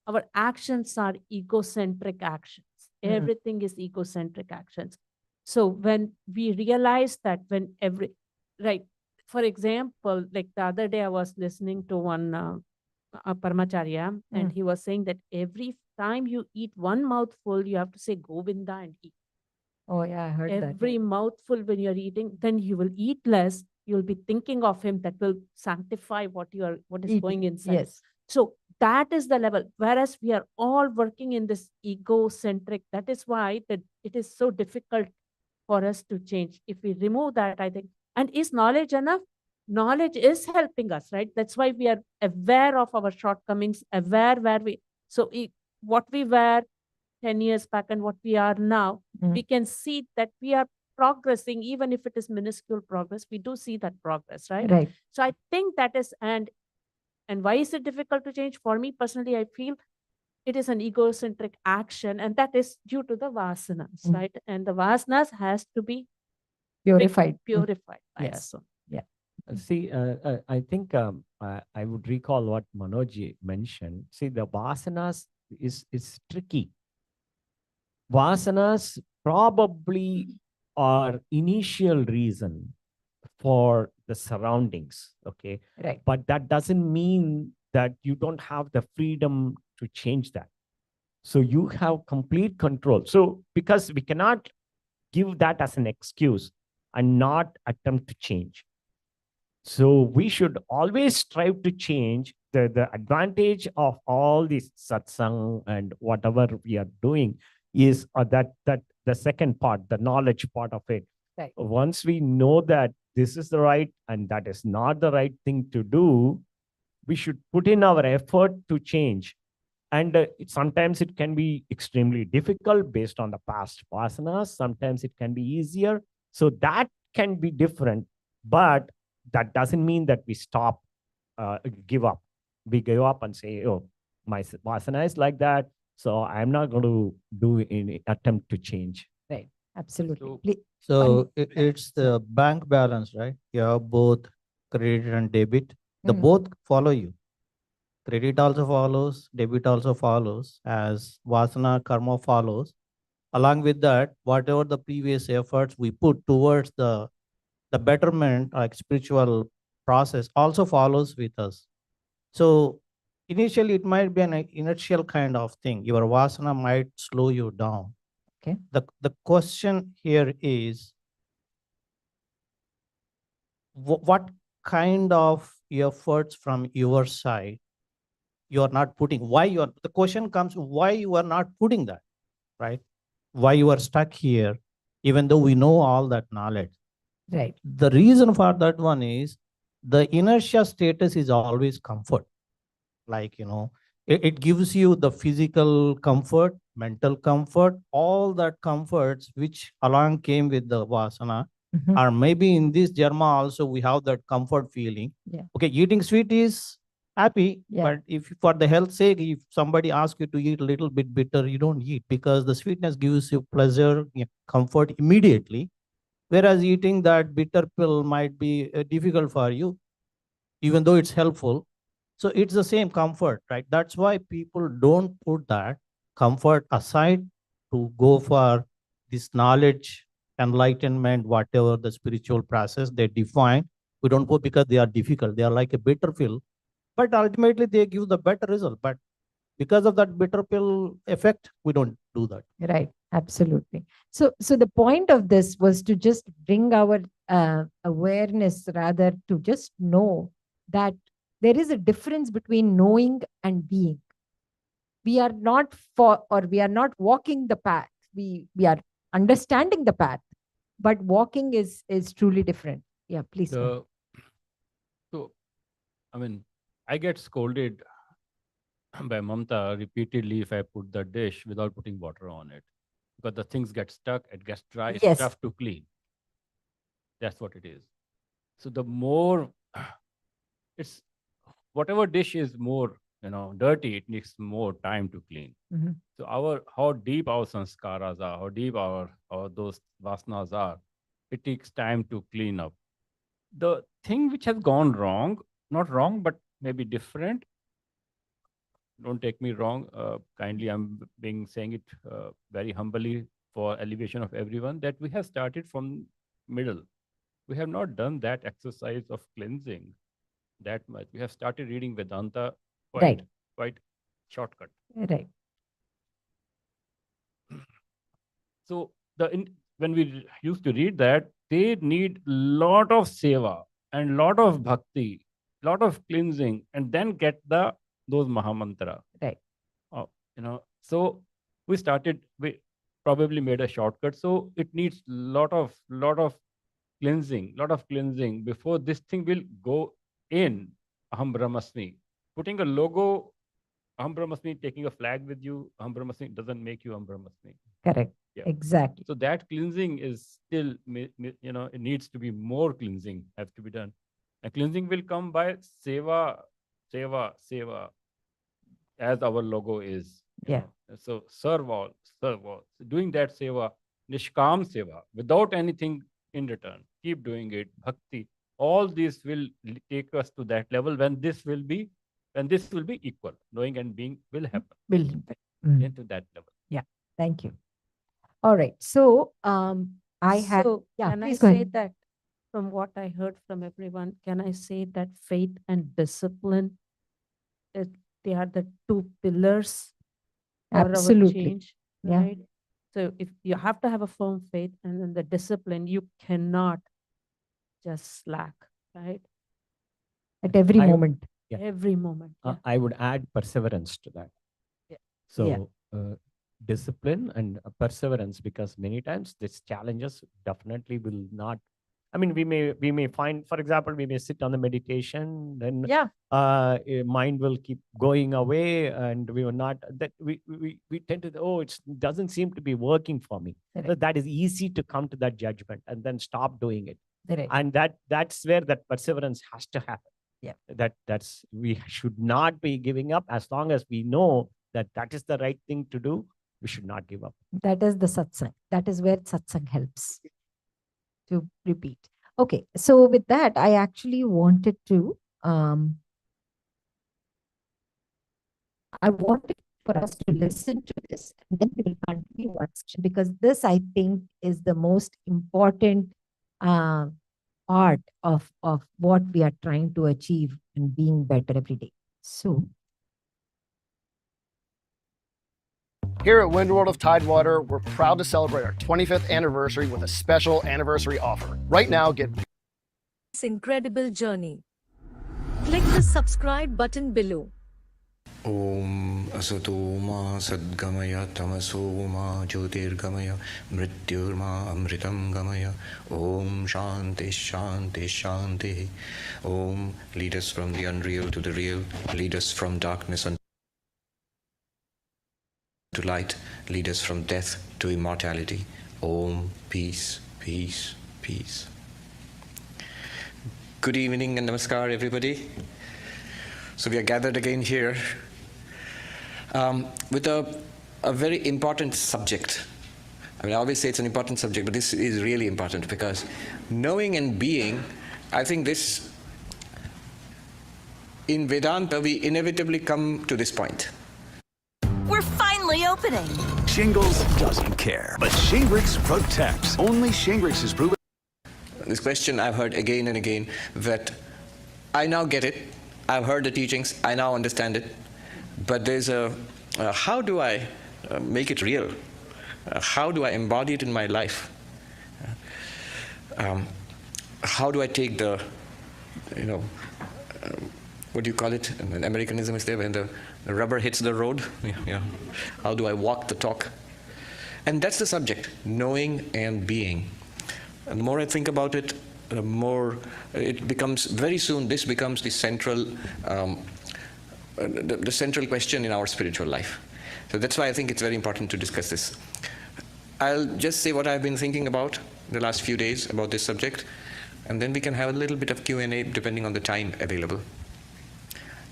[SPEAKER 4] our actions are egocentric actions. Everything is egocentric actions. So when we realize that right, for example, like the other day I was listening to one Paramacharya, and he was saying that every time you eat one mouthful, you have to say Govinda and eat.
[SPEAKER 1] Oh yeah, I heard that.
[SPEAKER 4] Every mouthful when you're eating, then you will eat less. You'll be thinking of him. That will sanctify what is
[SPEAKER 1] Eat.
[SPEAKER 4] going inside.
[SPEAKER 1] Yes.
[SPEAKER 4] So that is the level. Whereas we are all working in this egocentric, that is why that it is so difficult for us to change. If we remove that, I think, and is knowledge enough? Knowledge is helping us, right? That's why we are aware of our shortcomings, aware where we, so what we were 10 years back and what we are now, we can see that we are progressing, even if it is minuscule progress, we do see that progress, right?
[SPEAKER 1] Right.
[SPEAKER 4] So I think that is, and why is it difficult to change? For me personally, I feel it is an egocentric action, and that is due to the vasanas, right? And the vasanas has to be
[SPEAKER 1] Purified.
[SPEAKER 4] purified by
[SPEAKER 1] Yes.
[SPEAKER 4] us. So
[SPEAKER 3] See, I think I would recall what Manoj mentioned. See, the vasanas is tricky. Vasanas probably are initial reason for the surroundings, okay?
[SPEAKER 1] Right.
[SPEAKER 3] But that doesn't mean that you don't have the freedom to change that. So you have complete control. So because we cannot give that as an excuse and not attempt to change. So we should always strive to change. The advantage of all this satsang and whatever we are doing is that the second part, the knowledge part of it.
[SPEAKER 1] Right.
[SPEAKER 3] Once we know that this is the right and that is not the right thing to do, we should put in our effort to change. And sometimes it can be extremely difficult based on the past vasanas. Sometimes it can be easier. So that can be different. But that doesn't mean that we stop, give up. We give up and say, oh, my vasana is like that. So I'm not going to do any attempt to change.
[SPEAKER 1] Right. Absolutely.
[SPEAKER 6] So-
[SPEAKER 5] So it's the bank balance, right? You have both credit and debit. The
[SPEAKER 1] Mm.
[SPEAKER 5] both follow you. Credit also follows, debit also follows, as vasana karma follows. Along with that, whatever the previous efforts we put towards the betterment, like spiritual process, also follows with us. So initially, it might be an inertial kind of thing. Your vasana might slow you down.
[SPEAKER 1] Okay.
[SPEAKER 5] The question here is, what kind of efforts from your side you are not putting? Why you are? The question comes, why you are not putting that, right? Why you are stuck here, even though we know all that knowledge?
[SPEAKER 1] Right.
[SPEAKER 5] The reason for that one is the inertia status is always comfort. Like, it gives you the physical comfort, mental comfort, all that comforts which along came with the vasana.
[SPEAKER 1] Mhm.
[SPEAKER 5] Or maybe in this Jarma also we have that comfort feeling.
[SPEAKER 1] Yeah.
[SPEAKER 5] Okay, eating sweet is happy,
[SPEAKER 1] Yeah.
[SPEAKER 5] but if for the health sake, if somebody asks you to eat a little bit bitter, you don't eat because the sweetness gives you pleasure, comfort immediately. Whereas eating that bitter pill might be difficult for you, even though it's helpful. So it's the same comfort, right? That's why people don't put that comfort aside to go for this knowledge, enlightenment, whatever the spiritual process they define. We don't go because they are difficult. They are like a bitter pill, but ultimately they give the better result. But because of that bitter pill effect, we don't do that.
[SPEAKER 1] Right. Absolutely. So the point of this was to just bring our awareness, rather to just know that there is a difference between knowing and being. We are not we are not walking the path. We are understanding the path, but walking is truly different. Yeah, please. go.
[SPEAKER 6] So I mean, I get scolded by Mamta repeatedly if I put the dish without putting water on it, because the things get stuck, it gets dry, it's
[SPEAKER 1] Yes.
[SPEAKER 6] tough to clean. That's what it is. So the more it's whatever dish is more, dirty, it needs more time to clean.
[SPEAKER 1] Mhm.
[SPEAKER 6] So how deep our sanskaras are, how deep our those vasanas are, it takes time to clean up. The thing which has gone wrong, not wrong, but maybe different. Don't take me wrong. Kindly, I'm saying it very humbly for elevation of everyone, that we have started from middle. We have not done that exercise of cleansing that much. We have started reading Vedanta
[SPEAKER 1] Right.
[SPEAKER 6] quite shortcut.
[SPEAKER 1] Right.
[SPEAKER 6] So when we used to read that, they need lot of seva and lot of bhakti, lot of cleansing, and then get those mahamantra.
[SPEAKER 1] Right.
[SPEAKER 6] So we probably made a shortcut. So it needs lot of cleansing before this thing will go in Aham Brahmasmi. Putting a logo Aham Brahmasmi, taking a flag with you, Aham Brahmasmi doesn't make you Aham Brahmasmi.
[SPEAKER 1] Correct.
[SPEAKER 6] Yeah.
[SPEAKER 1] Exactly.
[SPEAKER 6] So that cleansing is still, it needs to be more cleansing have to be done. And cleansing will come by seva, as our logo is.
[SPEAKER 1] Yeah.
[SPEAKER 6] So serve all. So doing that seva, nishkam seva, without anything in return. Keep doing it, bhakti. All this will take us to that level when this will be equal. Knowing and being will happen into that level.
[SPEAKER 1] Yeah. Thank you. All right. So I have.
[SPEAKER 4] So
[SPEAKER 1] Yeah,
[SPEAKER 4] can I
[SPEAKER 1] please go
[SPEAKER 4] say
[SPEAKER 1] ahead.
[SPEAKER 4] that from what I heard from everyone, can I say that faith and discipline, they are the two pillars for our
[SPEAKER 1] Absolutely.
[SPEAKER 4] change,
[SPEAKER 1] Yeah.
[SPEAKER 4] right? So if you have to have a firm faith and then the discipline, you cannot just slack, right?
[SPEAKER 1] At every
[SPEAKER 3] I-
[SPEAKER 1] moment.
[SPEAKER 3] Yeah.
[SPEAKER 4] Every moment. Yeah.
[SPEAKER 3] I would add perseverance to that.
[SPEAKER 4] Yeah.
[SPEAKER 3] So discipline and perseverance, because many times these challenges definitely will not. I mean, we may find, for example, we may sit on the meditation, then
[SPEAKER 4] Yeah.
[SPEAKER 3] mind will keep going away, and we will not. That we tend to, it doesn't seem to be working for me.
[SPEAKER 1] Correct.
[SPEAKER 3] So that is easy to come to that judgment and then stop doing it.
[SPEAKER 1] Correct.
[SPEAKER 3] And that's where that perseverance has to happen.
[SPEAKER 1] Yeah.
[SPEAKER 3] That's we should not be giving up. As long as we know that is the right thing to do, we should not give up.
[SPEAKER 1] That is the satsang. That is where satsang helps to repeat. Okay. So with that, I actually wanted to, I wanted for us to listen to this, and then we will continue once, because this, I think, is the most important part of what we are trying to achieve and being better every day. So
[SPEAKER 8] Here at Windworld of Tidewater, we're proud to celebrate our 25th anniversary with a special anniversary offer. Right now, get
[SPEAKER 9] this incredible journey. Click the subscribe button below.
[SPEAKER 2] Om Asatoma Sadgamaya Tamasoma Jyotirgamaya Mrityurma Amritam Gamaya Om Shanti Shanti Shanti. Om, lead us from the unreal to the real, lead us from darkness unto light, lead us from death to immortality. Om, peace, peace, peace. Good evening and namaskar, everybody. So we are gathered again here with a very important subject. I mean, I always say it's an important subject, but this is really important, because knowing and being, I think this, in Vedanta, we inevitably come to this point.
[SPEAKER 9] We're finally opening.
[SPEAKER 10] Shingles doesn't care, but Shingrix protects. Only Shingrix is proven.
[SPEAKER 2] This question I've heard again and again, that I now get it. I've heard the teachings, I now understand it, but there's how do I make it real? How do I embody it in my life? How do I take the, what do you call it? An Americanism is there, when the rubber hits the road. Yeah. How do I walk the talk? And that's the subject, knowing and being. And the more I think about it, the more it becomes, very soon this becomes the central, the central question in our spiritual life. So that's why I think it's very important to discuss this. I'll just say what I've been thinking about the last few days about this subject, and then we can have a little bit of Q&A depending on the time available.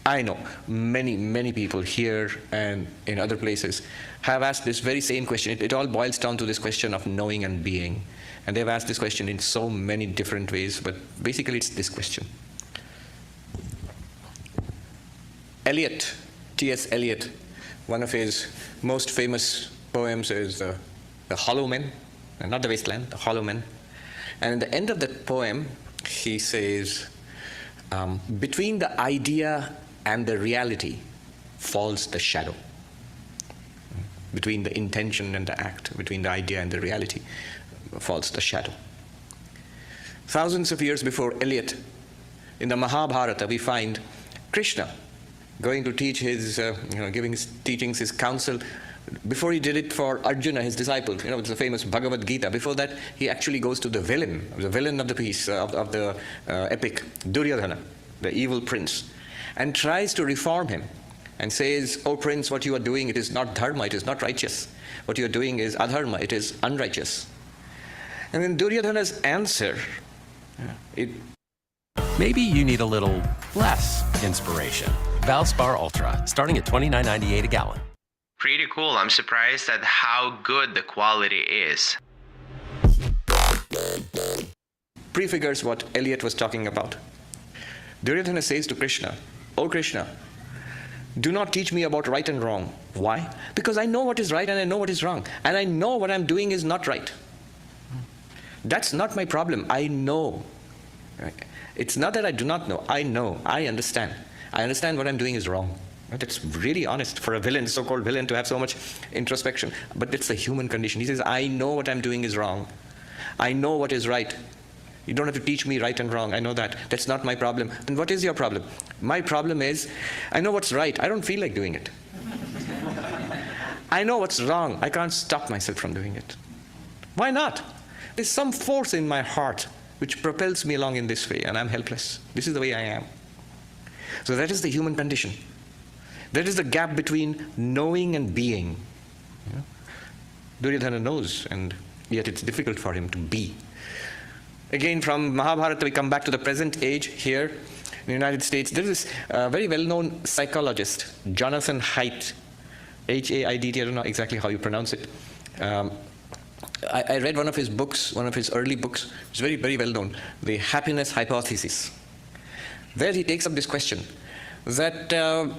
[SPEAKER 2] I know many people here and in other places have asked this very same question. It all boils down to this question of knowing and being. And they've asked this question in so many different ways, but basically it's this question. Eliot, T.S. Eliot, one of his most famous poems is The Hollow Men, not the Wasteland, The Hollow Men. And at the end of that poem, he says, between the idea and the reality falls the shadow. Between the intention and the act, between the idea and the reality, falls the shadow. Thousands of years before Eliot, in the Mahabharata, we find Krishna going to teach his, giving his teachings, his counsel. Before he did it for Arjuna, his disciple, it's the famous Bhagavatha. Before that, he actually goes to the villain of the piece, of the epic, Duryodhana, the evil prince, and tries to reform him and says, "Oh prince, what you are doing, it is not dharma, it is not righteous. What you are doing is adharma, it is unrighteous." And then Duryodhana's answer,
[SPEAKER 11] Maybe you need a little less inspiration. Valspar Ultra, starting at $29.98 a gallon.
[SPEAKER 12] Pretty cool. I'm surprised at how good the quality is.
[SPEAKER 2] prefigures what Eliot was talking about. Duryodhana says to Krishna, "Oh Krishna, do not teach me about right and wrong." Why? Because I know what is right and I know what is wrong. And I know what I'm doing is not right. That's not my problem. I know. It's not that I do not know. I know. I understand. I understand what I'm doing is wrong. That's really honest for a villain, so-called villain, to have so much introspection. But it's the human condition. He says, I know what I'm doing is wrong. I know what is right. You don't have to teach me right and wrong. I know that. That's not my problem. Then what is your problem? My problem is, I know what's right. I don't feel like doing it. I know what's wrong. I can't stop myself from doing it. Why not? There's some force in my heart which propels me along in this way, and I'm helpless. This is the way I am. So that is the human condition. That is the gap between knowing and being. Duryodhana knows, and yet it's difficult for him to be. Again, from Mahabharata, we come back to the present age here in the United States. There is a very well-known psychologist, Jonathan Haidt, H-A-I-D-T, I don't know exactly how you pronounce it. I read one of his books, one of his early books. It's very, very well known, The Happiness Hypothesis. There he takes up this question, that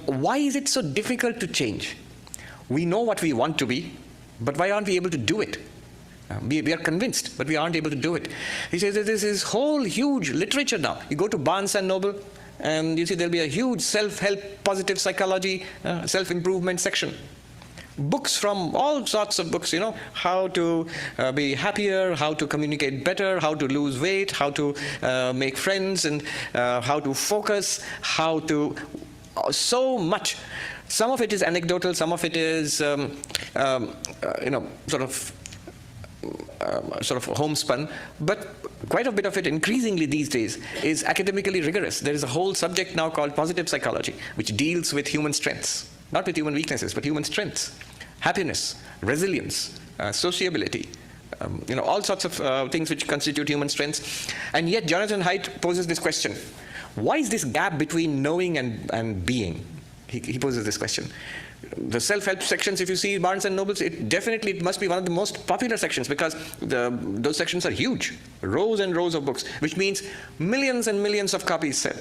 [SPEAKER 2] why is it so difficult to change? We know what we want to be, but why aren't we able to do it? We are convinced, but we aren't able to do it. He says that there's this whole huge literature now. You go to Barnes & Noble, and you see there'll be a huge self-help, positive psychology, self-improvement section. Books from all sorts of books, how to be happier, how to communicate better, how to lose weight, how to make friends, and how to focus, how to, so much. Some of it is anecdotal, some of it is, sort of homespun, but quite a bit of it, increasingly these days, is academically rigorous. There is a whole subject now called positive psychology, which deals with human strengths. Not with human weaknesses, but human strengths. Happiness, resilience, sociability, all sorts of things which constitute human strengths. And yet Jonathan Haidt poses this question. Why is this gap between knowing and being? He poses this question. The self-help sections, if you see Barnes & Nobles, it must be one of the most popular sections, because those sections are huge. Rows and rows of books, which means millions and millions of copies sell.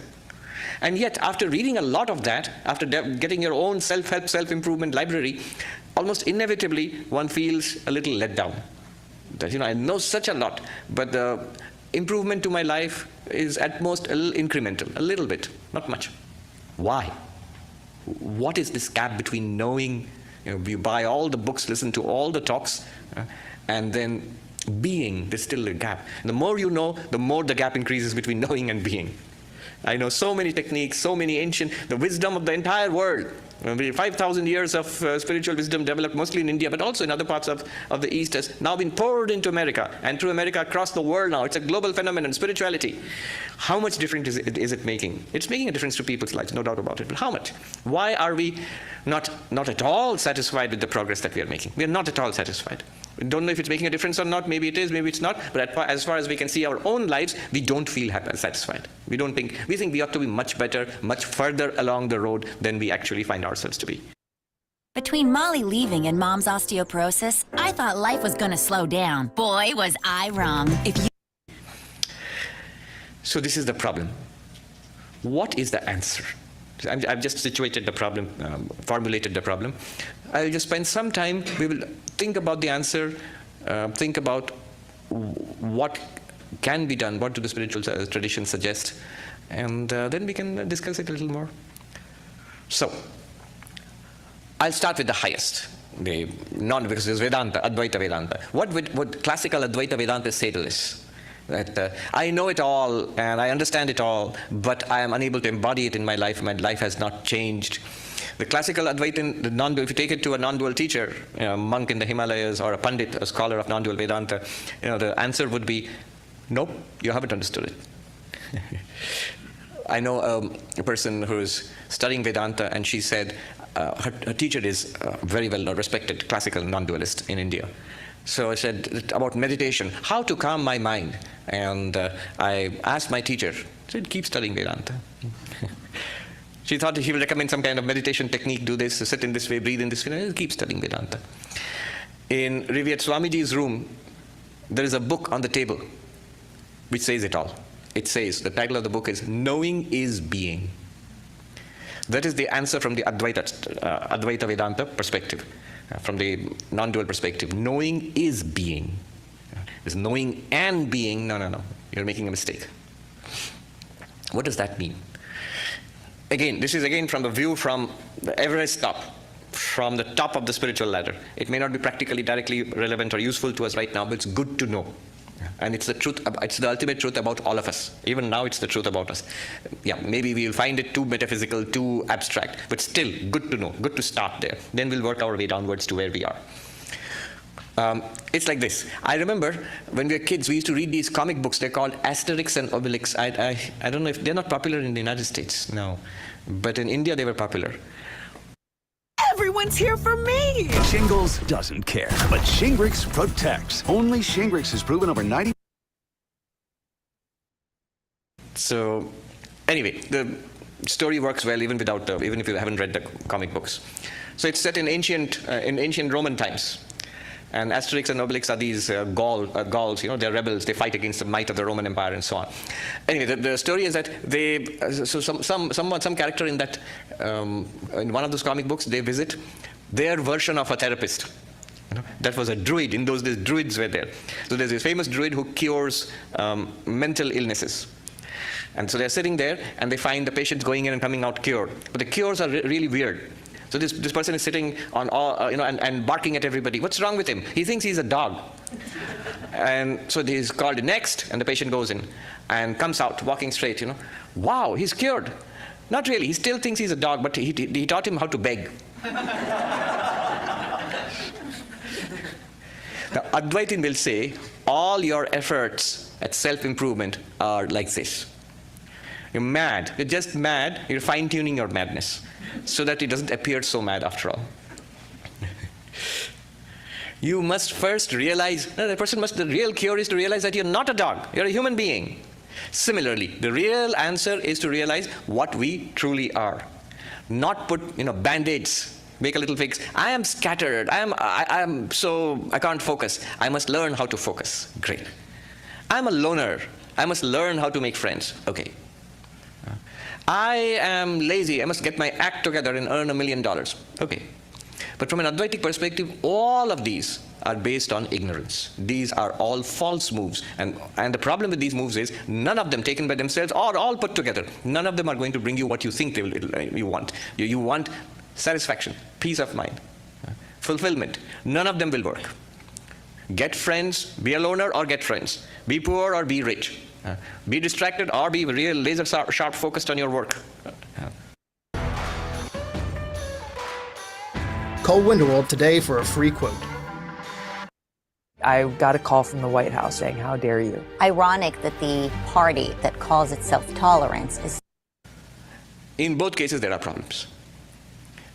[SPEAKER 2] And yet, after reading a lot of that, after getting your own self-help, self-improvement library, almost inevitably, one feels a little let down. That, I know such a lot, but the improvement to my life is at most a little incremental, a little bit, not much. Why? What is this gap between knowing, you buy all the books, listen to all the talks, and then being, there's still a gap. And the more you know, the more the gap increases between knowing and being. I know so many techniques, so many ancient, the wisdom of the entire world. 5,000 years of spiritual wisdom developed mostly in India, but also in other parts of the East, has now been poured into America, and through America across the world now. It's a global phenomenon, spirituality. How much difference is it making? It's making a difference to people's lives, no doubt about it. But how much? Why are we not at all satisfied with the progress that we are making? We are not at all satisfied. We don't know if it's making a difference or not. Maybe it is, maybe it's not. But as far as we can see our own lives, we don't feel satisfied. We think we ought to be much better, much further along the road than we actually find ourselves to be.
[SPEAKER 13] Between Molly leaving and Mom's osteoporosis, I thought life was going to slow down. Boy, was I wrong.
[SPEAKER 2] So this is the problem. What is the answer? I've just situated the problem, formulated the problem. I'll just spend some time. We will think about the answer, think about what can be done, what do the spiritual traditions suggest, and then we can discuss it a little more. So, I'll start with the highest, because it's Vedanta, Advaita Vedanta. What would classical Advaita Vedanta say to this? That I know it all and I understand it all, but I am unable to embody it in my life. My life has not changed. The classical Advaita, if you take it to a non-dual teacher, a monk in the Himalayas or a Pandit, a scholar of non-dual Vedanta, the answer would be, nope, you haven't understood it. I know a person who's studying Vedanta, and she said her teacher is very well respected classical non-dualist in India. So I said about meditation, how to calm my mind. And I asked my teacher, I said, keep studying Vedanta. She thought he would recommend some kind of meditation technique, do this, sit in this way, breathe in this way. Keep studying Vedanta. In Riviyat Swamiji's room, there is a book on the table which says it all. It says, the title of the book is Knowing is Being. That is the answer from the Advaita Vedanta perspective. From the non-dual perspective, knowing is being. Is knowing and being? No. You're making a mistake. What does that mean? Again, this is again from the view from the Everest top, from the top of the spiritual ladder. It may not be practically directly relevant or useful to us right now, but it's good to know. And it's the truth, it's the ultimate truth about all of us. Even now, it's the truth about us. Yeah, maybe we'll find it too metaphysical, too abstract, but still good to know, good to start there. Then we'll work our way downwards to where we are. It's like this. I remember when we were kids, we used to read these comic books. They're called Asterix and Obelix. I don't know if they're not popular in the United States, no. But in India, they were popular.
[SPEAKER 10] Everyone's here for me! Shingles doesn't care, but Shingrix protects. Only Shingrix has proven over 90...
[SPEAKER 2] So, anyway, the story works well even without even if you haven't read the comic books. So it's set in ancient Roman times. And Asterix and Obelix are these Gauls, they're rebels. They fight against the might of the Roman Empire and so on. Anyway, the story is that some character in that in one of those comic books, they visit their version of a therapist. That was a druid. In those days, druids were there. So there's this famous druid who cures mental illnesses. And so they're sitting there, and they find the patients going in and coming out cured. But the cures are really weird. So this person is sitting on and barking at everybody. What's wrong with him? He thinks he's a dog. And so he's called next, and the patient goes in and comes out walking straight. Wow, he's cured. Not really. He still thinks he's a dog, but he taught him how to beg. The Advaitin will say all your efforts at self-improvement are like this. You're mad. You're just mad. You're fine-tuning your madness so that it doesn't appear so mad after all. You must first realize, the real cure is to realize that you're not a dog. You're a human being. Similarly, the real answer is to realize what we truly are. Not put, band-aids, make a little fix. I am scattered. I can't focus. I must learn how to focus. Great. I'm a loner. I must learn how to make friends. Okay. I am lazy. I must get my act together and earn $1 million. Okay. But from an Advaitic perspective, all of these are based on ignorance. These are all false moves. And the problem with these moves is none of them taken by themselves or all put together, none of them are going to bring you what you think you want. You want satisfaction, peace of mind, fulfillment. None of them will work. Get friends, be a loner or get friends. Be poor or be rich. Be distracted or be real laser sharp focused on your work.
[SPEAKER 8] Call Winterworld today for a free quote.
[SPEAKER 14] I got a call from the White House saying, "How dare you?"
[SPEAKER 13] Ironic that the party that calls itself tolerance is.
[SPEAKER 2] In both cases, there are problems.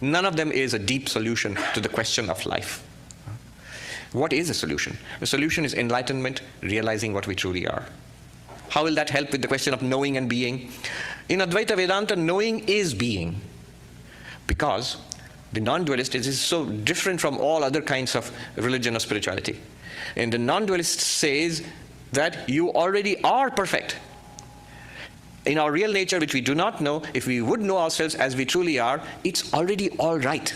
[SPEAKER 2] None of them is a deep solution to the question of life. What is a solution? The solution is enlightenment, realizing what we truly are. How will that help with the question of knowing and being? In Advaita Vedanta, knowing is being. Because the non-dualist is so different from all other kinds of religion or spirituality. And the non-dualist says that you already are perfect. In our real nature, which we do not know, if we would know ourselves as we truly are, it's already all right.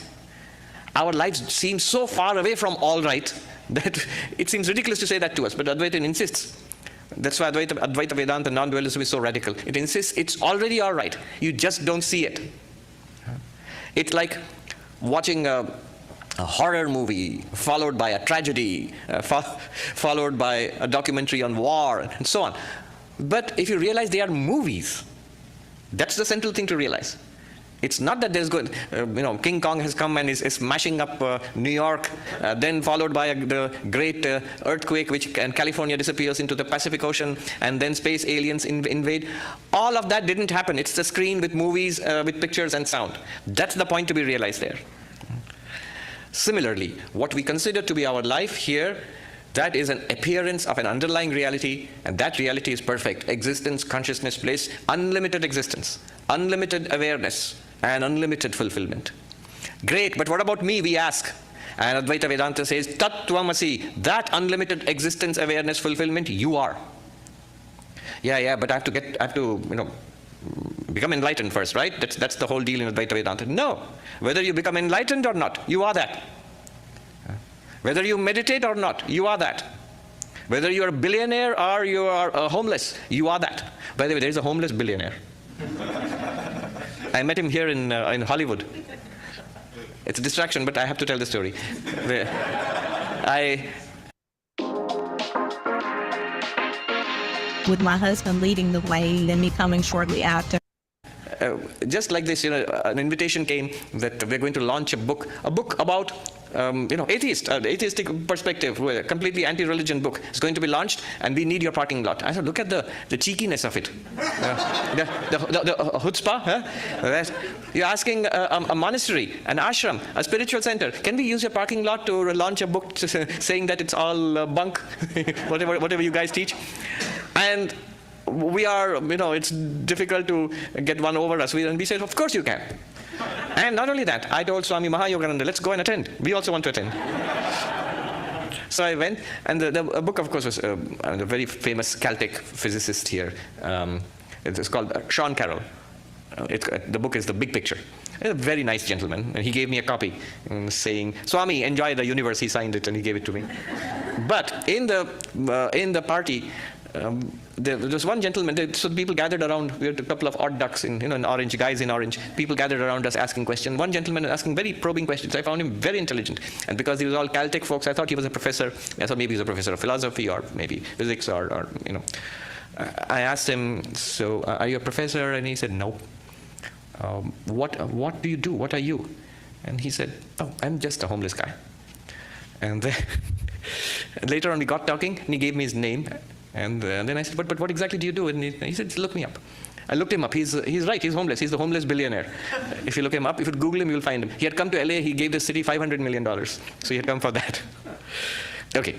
[SPEAKER 2] Our lives seem so far away from all right that it seems ridiculous to say that to us, but Advaita insists. That's why Advaita Vedanta non-dualism is so radical. It insists it's already all right. You just don't see it. It's like watching a horror movie followed by a tragedy, followed by a documentary on war, and so on. But if you realize they are movies, that's the central thing to realize. It's not that there's good, King Kong has come and is smashing up New York, then followed by the great earthquake, and California disappears into the Pacific Ocean, and then space aliens invade. All of that didn't happen. It's the screen with movies, with pictures and sound. That's the point to be realized there. Similarly, what we consider to be our life here, that is an appearance of an underlying reality, and that reality is perfect. Existence, consciousness, bliss, unlimited existence, unlimited awareness, and unlimited fulfillment. Great, but what about me, we ask. And Advaita Vedanta says, Tat Tvamasi, that unlimited existence, awareness, fulfillment, you are. Yeah, but I have to become enlightened first, right? That's the whole deal in Advaita Vedanta. No, whether you become enlightened or not, you are that. Whether you meditate or not, you are that. Whether you are a billionaire or you are homeless, you are that. By the way, there is a homeless billionaire. I met him here in Hollywood. It's a distraction, but I have to tell the story.
[SPEAKER 15] With my husband leading the way, then me coming shortly after.
[SPEAKER 2] Just like this, an invitation came that we're going to launch a book about atheistic perspective, a completely anti-religion book. It's going to be launched, and we need your parking lot. I said, look at the cheekiness of it, the chutzpah. Huh? You're asking a monastery, an ashram, a spiritual center. Can we use your parking lot to launch a book saying that it's all bunk, whatever you guys teach? And we are, it's difficult to get one over us. And we said, of course you can. And not only that, I told Swami Mahayogananda, let's go and attend. We also want to attend. So I went, and the book, of course, was a very famous Celtic physicist here. It's called Sean Carroll. The book is The Big Picture. He's a very nice gentleman, and he gave me a copy, saying, Swami, enjoy the universe. He signed it, and he gave it to me. But in the party, there was one gentleman, so people gathered around. We had a couple of odd ducks in orange, guys in orange. People gathered around us asking questions. One gentleman asking very probing questions. I found him very intelligent. And because he was all Celtic folks, I thought he was a professor. I thought maybe he was a professor of philosophy or maybe physics or. I asked him, so are you a professor? And he said, no. What do you do? What are you? And he said, oh, I'm just a homeless guy. And then later on we got talking, and he gave me his name. And then I said, but what exactly do you do? And he said, look me up. I looked him up. He's right. He's homeless. He's the homeless billionaire. If you look him up, if you Google him, you'll find him. He had come to LA. He gave the city $500 million. So he had come for that. Okay.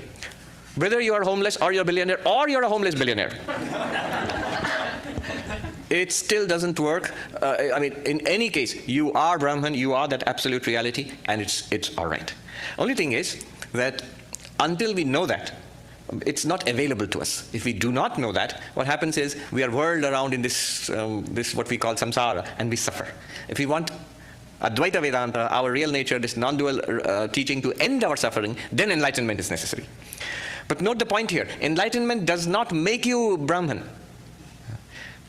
[SPEAKER 2] Whether you are homeless or you're a billionaire or you're a homeless billionaire, it still doesn't work. In any case, you are Brahman. You are that absolute reality, and it's all right. Only thing is that until we know that, it's not available to us. If we do not know that, what happens is we are whirled around in this what we call samsara, and we suffer. If we want Advaita Vedanta, our real nature, this non-dual teaching to end our suffering, then enlightenment is necessary. But note the point here. Enlightenment does not make you Brahman.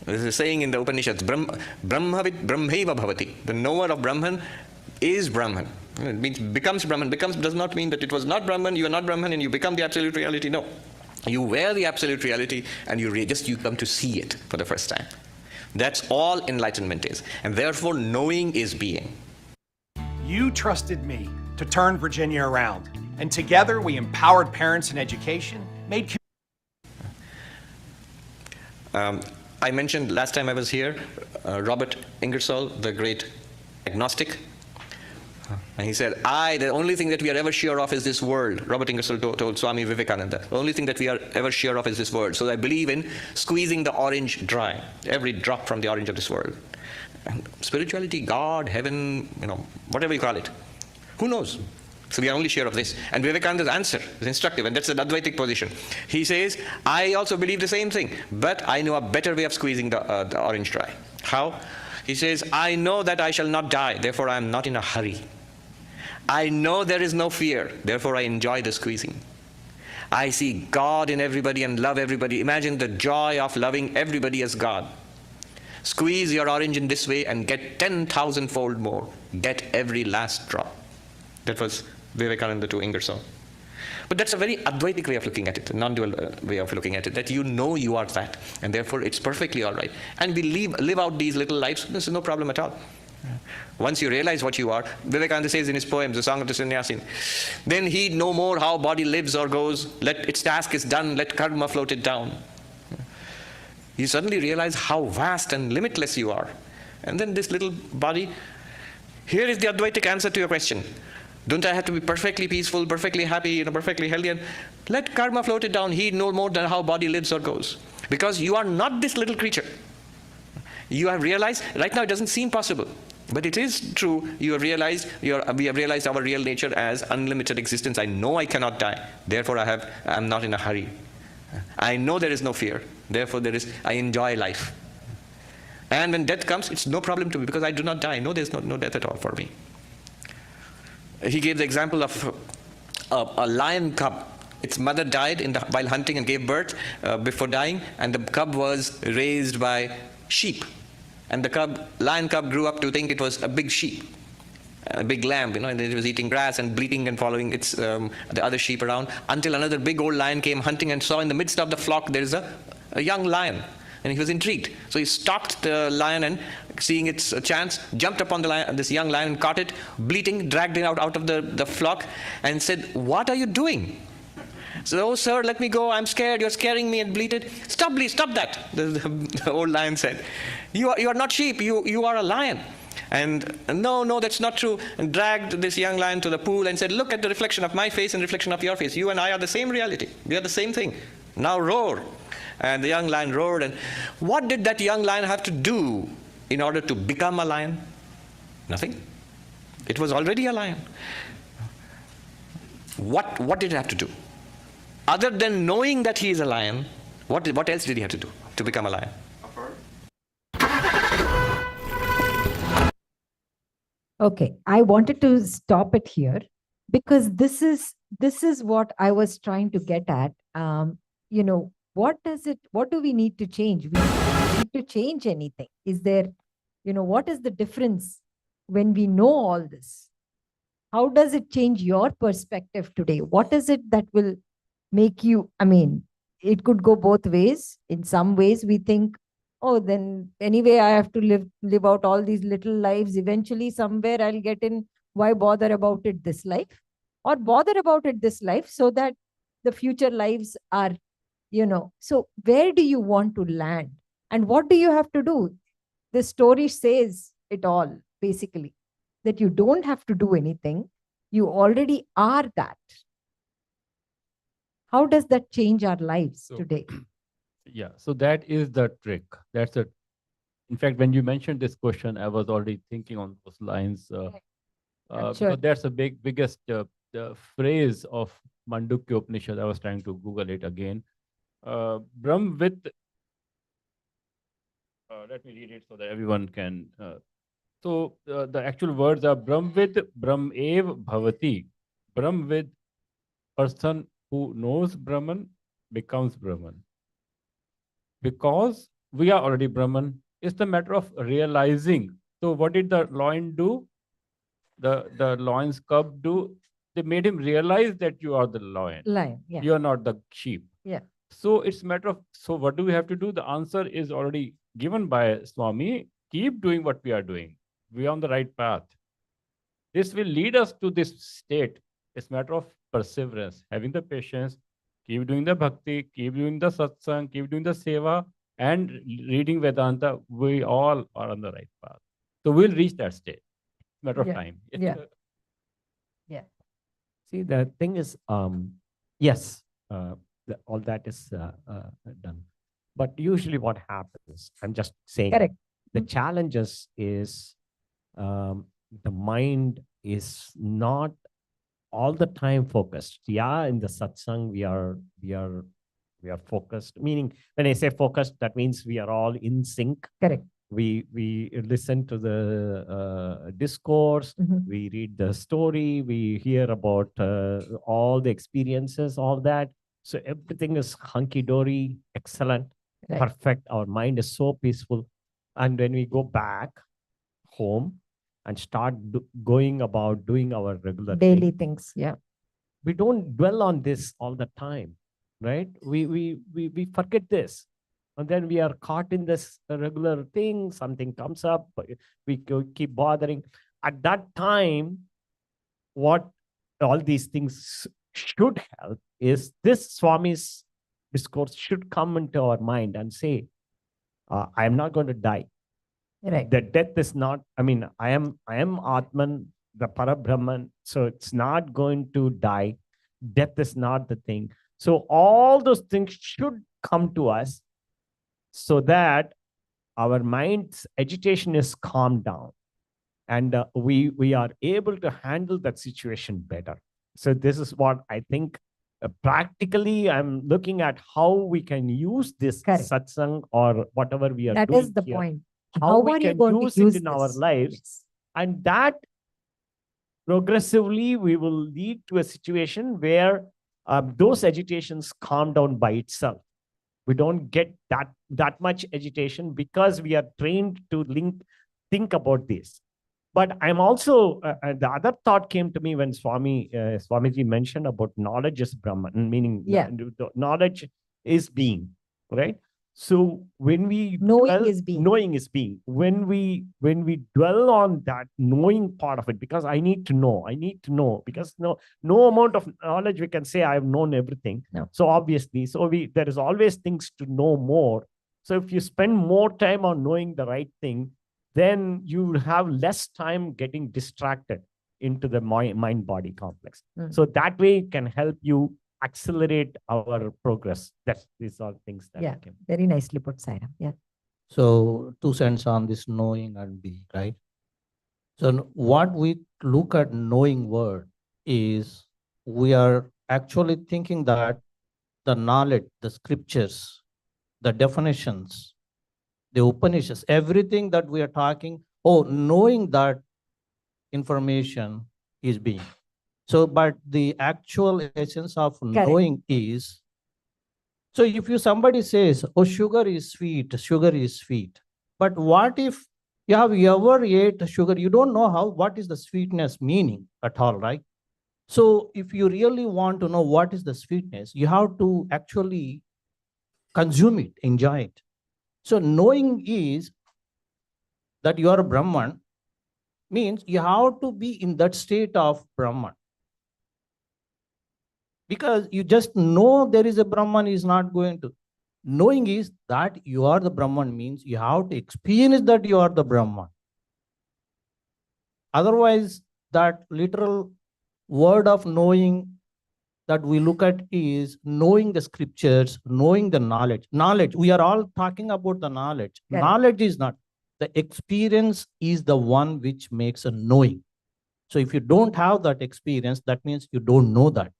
[SPEAKER 2] There's a saying in the Upanishads, Brahmavit Brahmaiva bhavati. The knower of Brahman is Brahman. It means becomes Brahman. Becomes does not mean that it was not Brahman, you are not Brahman, and you become the absolute reality. No. You wear the absolute reality and you come to see it for the first time. That's all enlightenment is. And therefore, knowing is being.
[SPEAKER 16] You trusted me to turn Virginia around. And together we empowered parents in education, made
[SPEAKER 2] I mentioned last time I was here, Robert Ingersoll, the great agnostic. And he said, the only thing that we are ever sure of is this world. Robert Ingersoll told Swami Vivekananda, the only thing that we are ever sure of is this world. So I believe in squeezing the orange dry, every drop from the orange of this world. And spirituality, God, heaven, whatever you call it. Who knows? So we are only sure of this. And Vivekananda's answer is instructive, and that's the Advaitic position. He says, I also believe the same thing, but I know a better way of squeezing the orange dry. How? He says, I know that I shall not die, therefore I am not in a hurry. I know there is no fear, therefore I enjoy the squeezing. I see God in everybody and love everybody. Imagine the joy of loving everybody as God. Squeeze your orange in this way and get 10,000-fold more. Get every last drop. That was Vivekananda to Ingersoll. But that's a very Advaitic way of looking at it, a non-dual way of looking at it, that you know you are that, and therefore it's perfectly all right. And we live out these little lives, there's no problem at all. Once you realize what you are, Vivekananda says in his poems, The Song of the Sannyasin, then heed no more how body lives or goes, let its task is done, let karma float it down. You suddenly realize how vast and limitless you are. And then this little body, here is the Advaitic answer to your question. Don't I have to be perfectly peaceful, perfectly happy, perfectly healthy? And let karma float it down, heed no more than how body lives or goes. Because you are not this little creature. You have realized, right now it doesn't seem possible, but it is true. You have realized, we have realized our real nature as unlimited existence. I know I cannot die, therefore I am not in a hurry. I know there is no fear, therefore I enjoy life. And when death comes, it's no problem to me because I do not die. I know there's no death at all for me. He gave the example of a lion cub. Its mother died while hunting and gave birth before dying, and the cub was raised by sheep. And the lion cub grew up to think it was a big sheep, a big lamb, and it was eating grass and bleating and following the other sheep around, until another big old lion came hunting and saw in the midst of the flock there is a young lion. And he was intrigued. So he stalked the lion and, seeing its chance, jumped upon this young lion and caught it, bleating, dragged it out of the flock and said, "What are you doing?" So, "Oh, sir, let me go. I'm scared. You're scaring me," and bleated. "Stop, please, stop that," the old lion said. You are not sheep. You are a lion." And no, that's not true. And dragged this young lion to the pool and said, "Look at the reflection of my face and reflection of your face. You and I are the same reality. We are the same thing. Now roar." And the young lion roared. And what did that young lion have to do in order to become a lion? Nothing. It was already a lion. What did it have to do? Other than knowing that he is a lion, what else did he have to do to become a lion?
[SPEAKER 1] Okay, I wanted to stop it here because this is what I was trying to get at. What do we need to change? We don't need to change anything. Is there, what is the difference when we know all this? How does it change your perspective today? What is it that will make you, it could go both ways. In some ways we think, oh, then anyway, I have to live out all these little lives. Eventually somewhere I'll get in. Why bother about it this life? Or bother about it this life so that the future lives are, so where do you want to land? And what do you have to do? The story says it all, basically, that you don't have to do anything. You already are that. How does that change our lives today?
[SPEAKER 6] Yeah, so that is the trick. In fact, when you mentioned this question, I was already thinking on those lines.
[SPEAKER 1] Sure.
[SPEAKER 6] Because that's the biggest the phrase of Mandukya Upanishad. I was trying to Google it again. Brahmvid. Let me read it so that everyone can. The actual words are Brahmvid, Brahmev Bhavati. Brahmvid, person who knows Brahman becomes Brahman. Because we are already Brahman, it's the matter of realizing. So what did the lion do? The lion's cub do? They made him realize that you are the lion.
[SPEAKER 1] Lion, yeah.
[SPEAKER 6] You are not the sheep.
[SPEAKER 1] Yeah.
[SPEAKER 6] So it's matter of, so what do we have to do? The answer is already given by Swami. Keep doing what we are doing. We are on the right path. This will lead us to this state. It's matter of perseverance, having the patience, keep doing the bhakti, keep doing the satsang, keep doing the seva, and reading Vedanta. We all are on the right path. So we'll reach that state. Matter of time.
[SPEAKER 1] Yeah.
[SPEAKER 3] See, the thing is, yes, all that is done. But usually what happens, I'm just saying,
[SPEAKER 1] Correct.
[SPEAKER 3] the challenges is the mind is not all the time focused. Yeah, in the satsang, we are focused. Meaning, when I say focused, that means we are all in sync.
[SPEAKER 1] Correct.
[SPEAKER 3] We listen to the discourse, we read the story, we hear about all the experiences, all that. So everything is hunky-dory, excellent,
[SPEAKER 1] Right.
[SPEAKER 3] perfect. Our mind is so peaceful. And when we go back home and start going about doing our regular
[SPEAKER 1] Daily
[SPEAKER 3] thing,
[SPEAKER 1] things. Yeah.
[SPEAKER 3] we don't dwell on this all the time, right? We forget this. And then we are caught in this regular thing. Something comes up, we keep bothering. At that time, what all these things should help is this Swami's discourse should come into our mind and say, I am not going to die.
[SPEAKER 1] Right.
[SPEAKER 3] The death is not, I mean, I am Atman, the Parabrahman. So it's not going to die. Death is not the thing. So all those things should come to us so that our mind's agitation is calmed down and we are able to handle that situation better. So this is what I think practically I'm looking at how we can use this satsang or whatever we are
[SPEAKER 1] That
[SPEAKER 3] doing
[SPEAKER 1] is the
[SPEAKER 3] here,
[SPEAKER 1] point.
[SPEAKER 3] how we
[SPEAKER 1] are you
[SPEAKER 3] can
[SPEAKER 1] going
[SPEAKER 3] use
[SPEAKER 1] to use
[SPEAKER 3] it in our
[SPEAKER 1] this?
[SPEAKER 3] lives.
[SPEAKER 1] Yes.
[SPEAKER 3] And that progressively we will lead to a situation where those agitations calm down by itself. We don't get that much agitation because we are trained to think about this. But I'm also, the other thought came to me when Swamiji mentioned about knowledge is Brahman, meaning knowledge is being, right? So when we
[SPEAKER 1] Knowing is being.
[SPEAKER 3] Knowing is being. When we dwell on that knowing part of it, because I need to know, because no amount of knowledge we can say I have known everything.
[SPEAKER 1] No.
[SPEAKER 3] So obviously, there is always things to know more. So if you spend more time on knowing the right thing, then you have less time getting distracted into the mind-body complex. So that way it can help you accelerate our progress. These are things that we can.
[SPEAKER 1] Very nicely put, Sairam. Yeah.
[SPEAKER 5] So 2 cents on this knowing and being, right? So what we look at knowing word is we are actually thinking that the knowledge, the scriptures, the definitions, the Upanishads, everything that we are talking, knowing that information is being. So, but the actual essence of knowing is, so if somebody says, sugar is sweet. But what if you have ever ate sugar? You don't know what is the sweetness meaning at all, right? So if you really want to know what is the sweetness, you have to actually consume it, enjoy it. So knowing is that you are a Brahman means you have to be in that state of Brahman. Because you just know there is a Brahman is not going to. Knowing is that you are the Brahman means you have to experience that you are the Brahman. Otherwise, that literal word of knowing that we look at is knowing the scriptures, knowing the knowledge. Knowledge, we are all talking about the knowledge.
[SPEAKER 1] Correct.
[SPEAKER 5] Knowledge is not. The experience is the one which makes a knowing. So if you don't have that experience, that means you don't know that.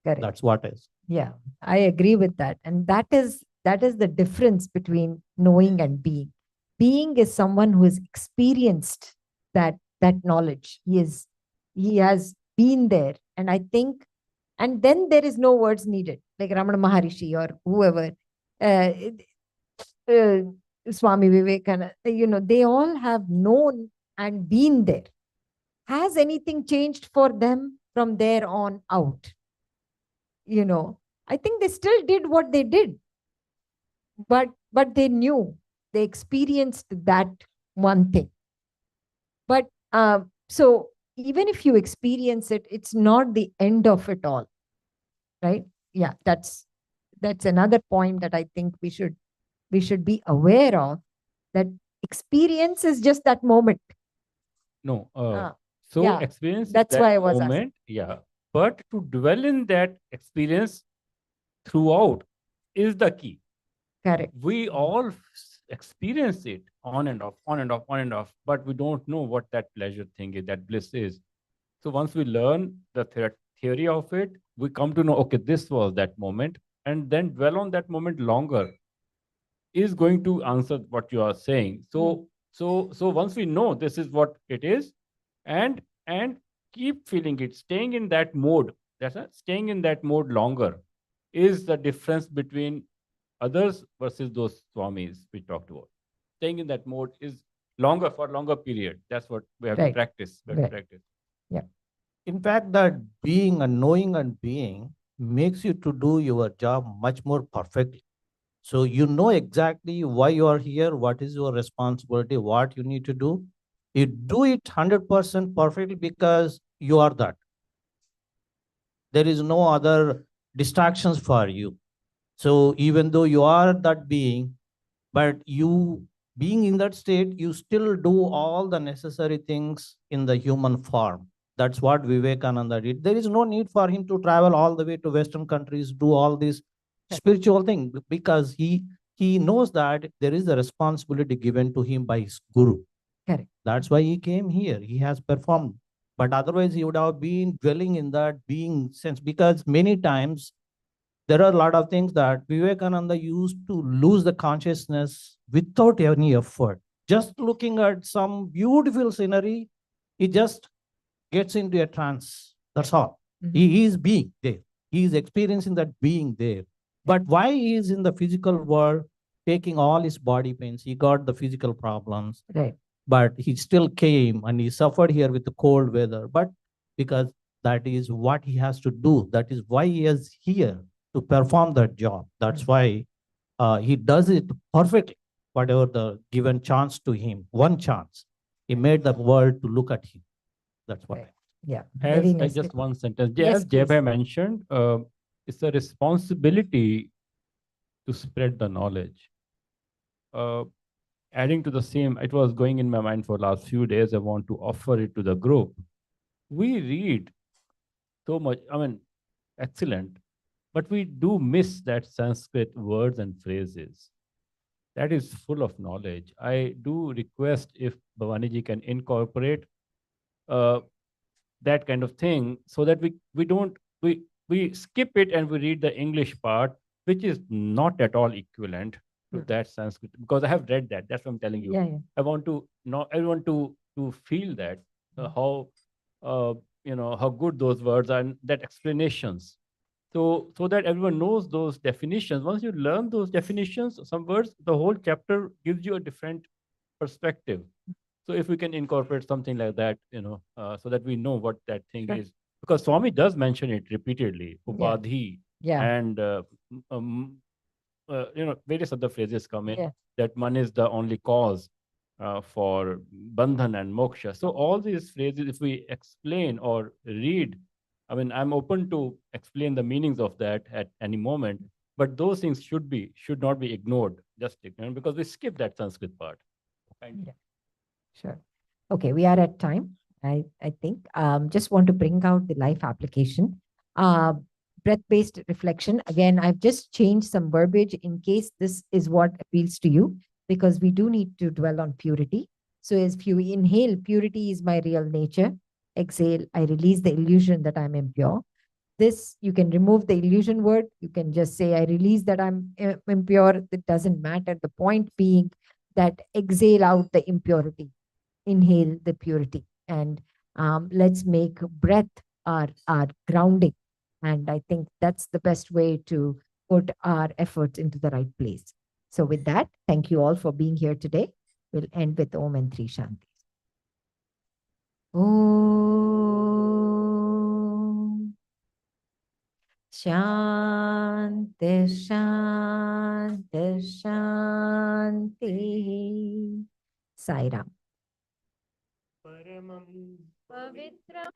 [SPEAKER 1] Correct.
[SPEAKER 5] That's what is.
[SPEAKER 1] Yeah, I agree with that. And that is the difference between knowing and being. Being is someone who has experienced that knowledge. He has been there. And I think, and then there is no words needed, like Ramana Maharishi or whoever, Swami Vivekananda, they all have known and been there. Has anything changed for them from there on out? I think they still did what they did, but they knew, they experienced that one thing. But so even if you experience it, it's not the end of it all, right? Yeah, that's another point that I think we should be aware of, that experience is just that moment.
[SPEAKER 6] No. So
[SPEAKER 1] yeah,
[SPEAKER 6] experience is
[SPEAKER 1] that's
[SPEAKER 6] that
[SPEAKER 1] why I was asking.
[SPEAKER 6] moment. Yeah. But to dwell in that experience throughout is the key.
[SPEAKER 1] Correct.
[SPEAKER 6] We all experience it on and off, on and off, on and off, but we don't know what that pleasure thing is, that bliss is. So once we learn the theory of it, we come to know, okay, this was that moment, and then dwell on that moment longer is going to answer what you are saying. So once we know this is what it is, and keep feeling it, staying in that mode, staying in that mode longer is the difference between others versus those swamis we talked about. Staying in that mode is longer, for longer period. That's what we have to practice. We have to practice.
[SPEAKER 1] Yeah.
[SPEAKER 5] In fact, that being and knowing and being makes you to do your job much more perfectly. So you know exactly why you are here, what is your responsibility, what you need to do. You do it 100% perfectly because you are that. There is no other distractions for you. So even though you are that being, but you being in that state, you still do all the necessary things in the human form. That's what Vivekananda did. There is no need for him to travel all the way to Western countries, do all this spiritual thing, because he knows that there is a responsibility given to him by his guru.
[SPEAKER 1] Correct.
[SPEAKER 5] That's why he came here. He has performed. But otherwise, he would have been dwelling in that being sense, because many times there are a lot of things that Vivekananda used to lose the consciousness without any effort. Just looking at some beautiful scenery, he just gets into a trance. That's all. He is being there. He is experiencing that being there. But why he is in the physical world, taking all his body pains, he got the physical problems.
[SPEAKER 1] Right.
[SPEAKER 5] But he still came and he suffered here with the cold weather. But because that is what he has to do. That is why he is here, to perform that job. That's why he does it perfectly, whatever the given chance to him, one chance. He made the world to look at him. That's what.
[SPEAKER 1] Yeah.
[SPEAKER 6] As just one sentence.
[SPEAKER 1] Yes,
[SPEAKER 6] As Jebhai mentioned, it's a responsibility to spread the knowledge. Adding to the same, it was going in my mind for last few days. I want to offer it to the group. We read so much, I mean, excellent, but we do miss that Sanskrit words and phrases. That is full of knowledge. I do request if Bhavaniji can incorporate that kind of thing, so that we skip it and we read the English part, which is not at all equivalent to that Sanskrit. Because I have read that. That's what I'm telling you.
[SPEAKER 1] Yeah.
[SPEAKER 6] I want to know everyone to feel that how how good those words are, and that explanations. So that everyone knows those definitions. Once you learn those definitions, some words, the whole chapter gives you a different perspective. So if we can incorporate something like that, so that we know what that thing is, because Swami does mention it repeatedly, upadhi, and various other phrases come in, that one is the only cause for bandhan and moksha. So all these phrases, if we explain or read, I mean, I'm open to explain the meanings of that at any moment, but those things should not be ignored, just ignored, because we skip that Sanskrit part.
[SPEAKER 1] Yeah. Sure. Okay, we are at time. I think just want to bring out the life application. Breath-based reflection. Again, I've just changed some verbiage in case this is what appeals to you, because we do need to dwell on purity. So as you inhale, purity is my real nature. Exhale, I release the illusion that I'm impure. This, you can remove the illusion word. You can just say, I release that I'm impure. It doesn't matter. The point being that exhale out the impurity, inhale the purity, and let's make breath our grounding. And I think that's the best way to put our efforts into the right place. So with that, thank you all for being here today. We'll end with Om and Three Shanti. Om Shanti, Shanti, Shanti. Sai Ram.
[SPEAKER 4] Pavitram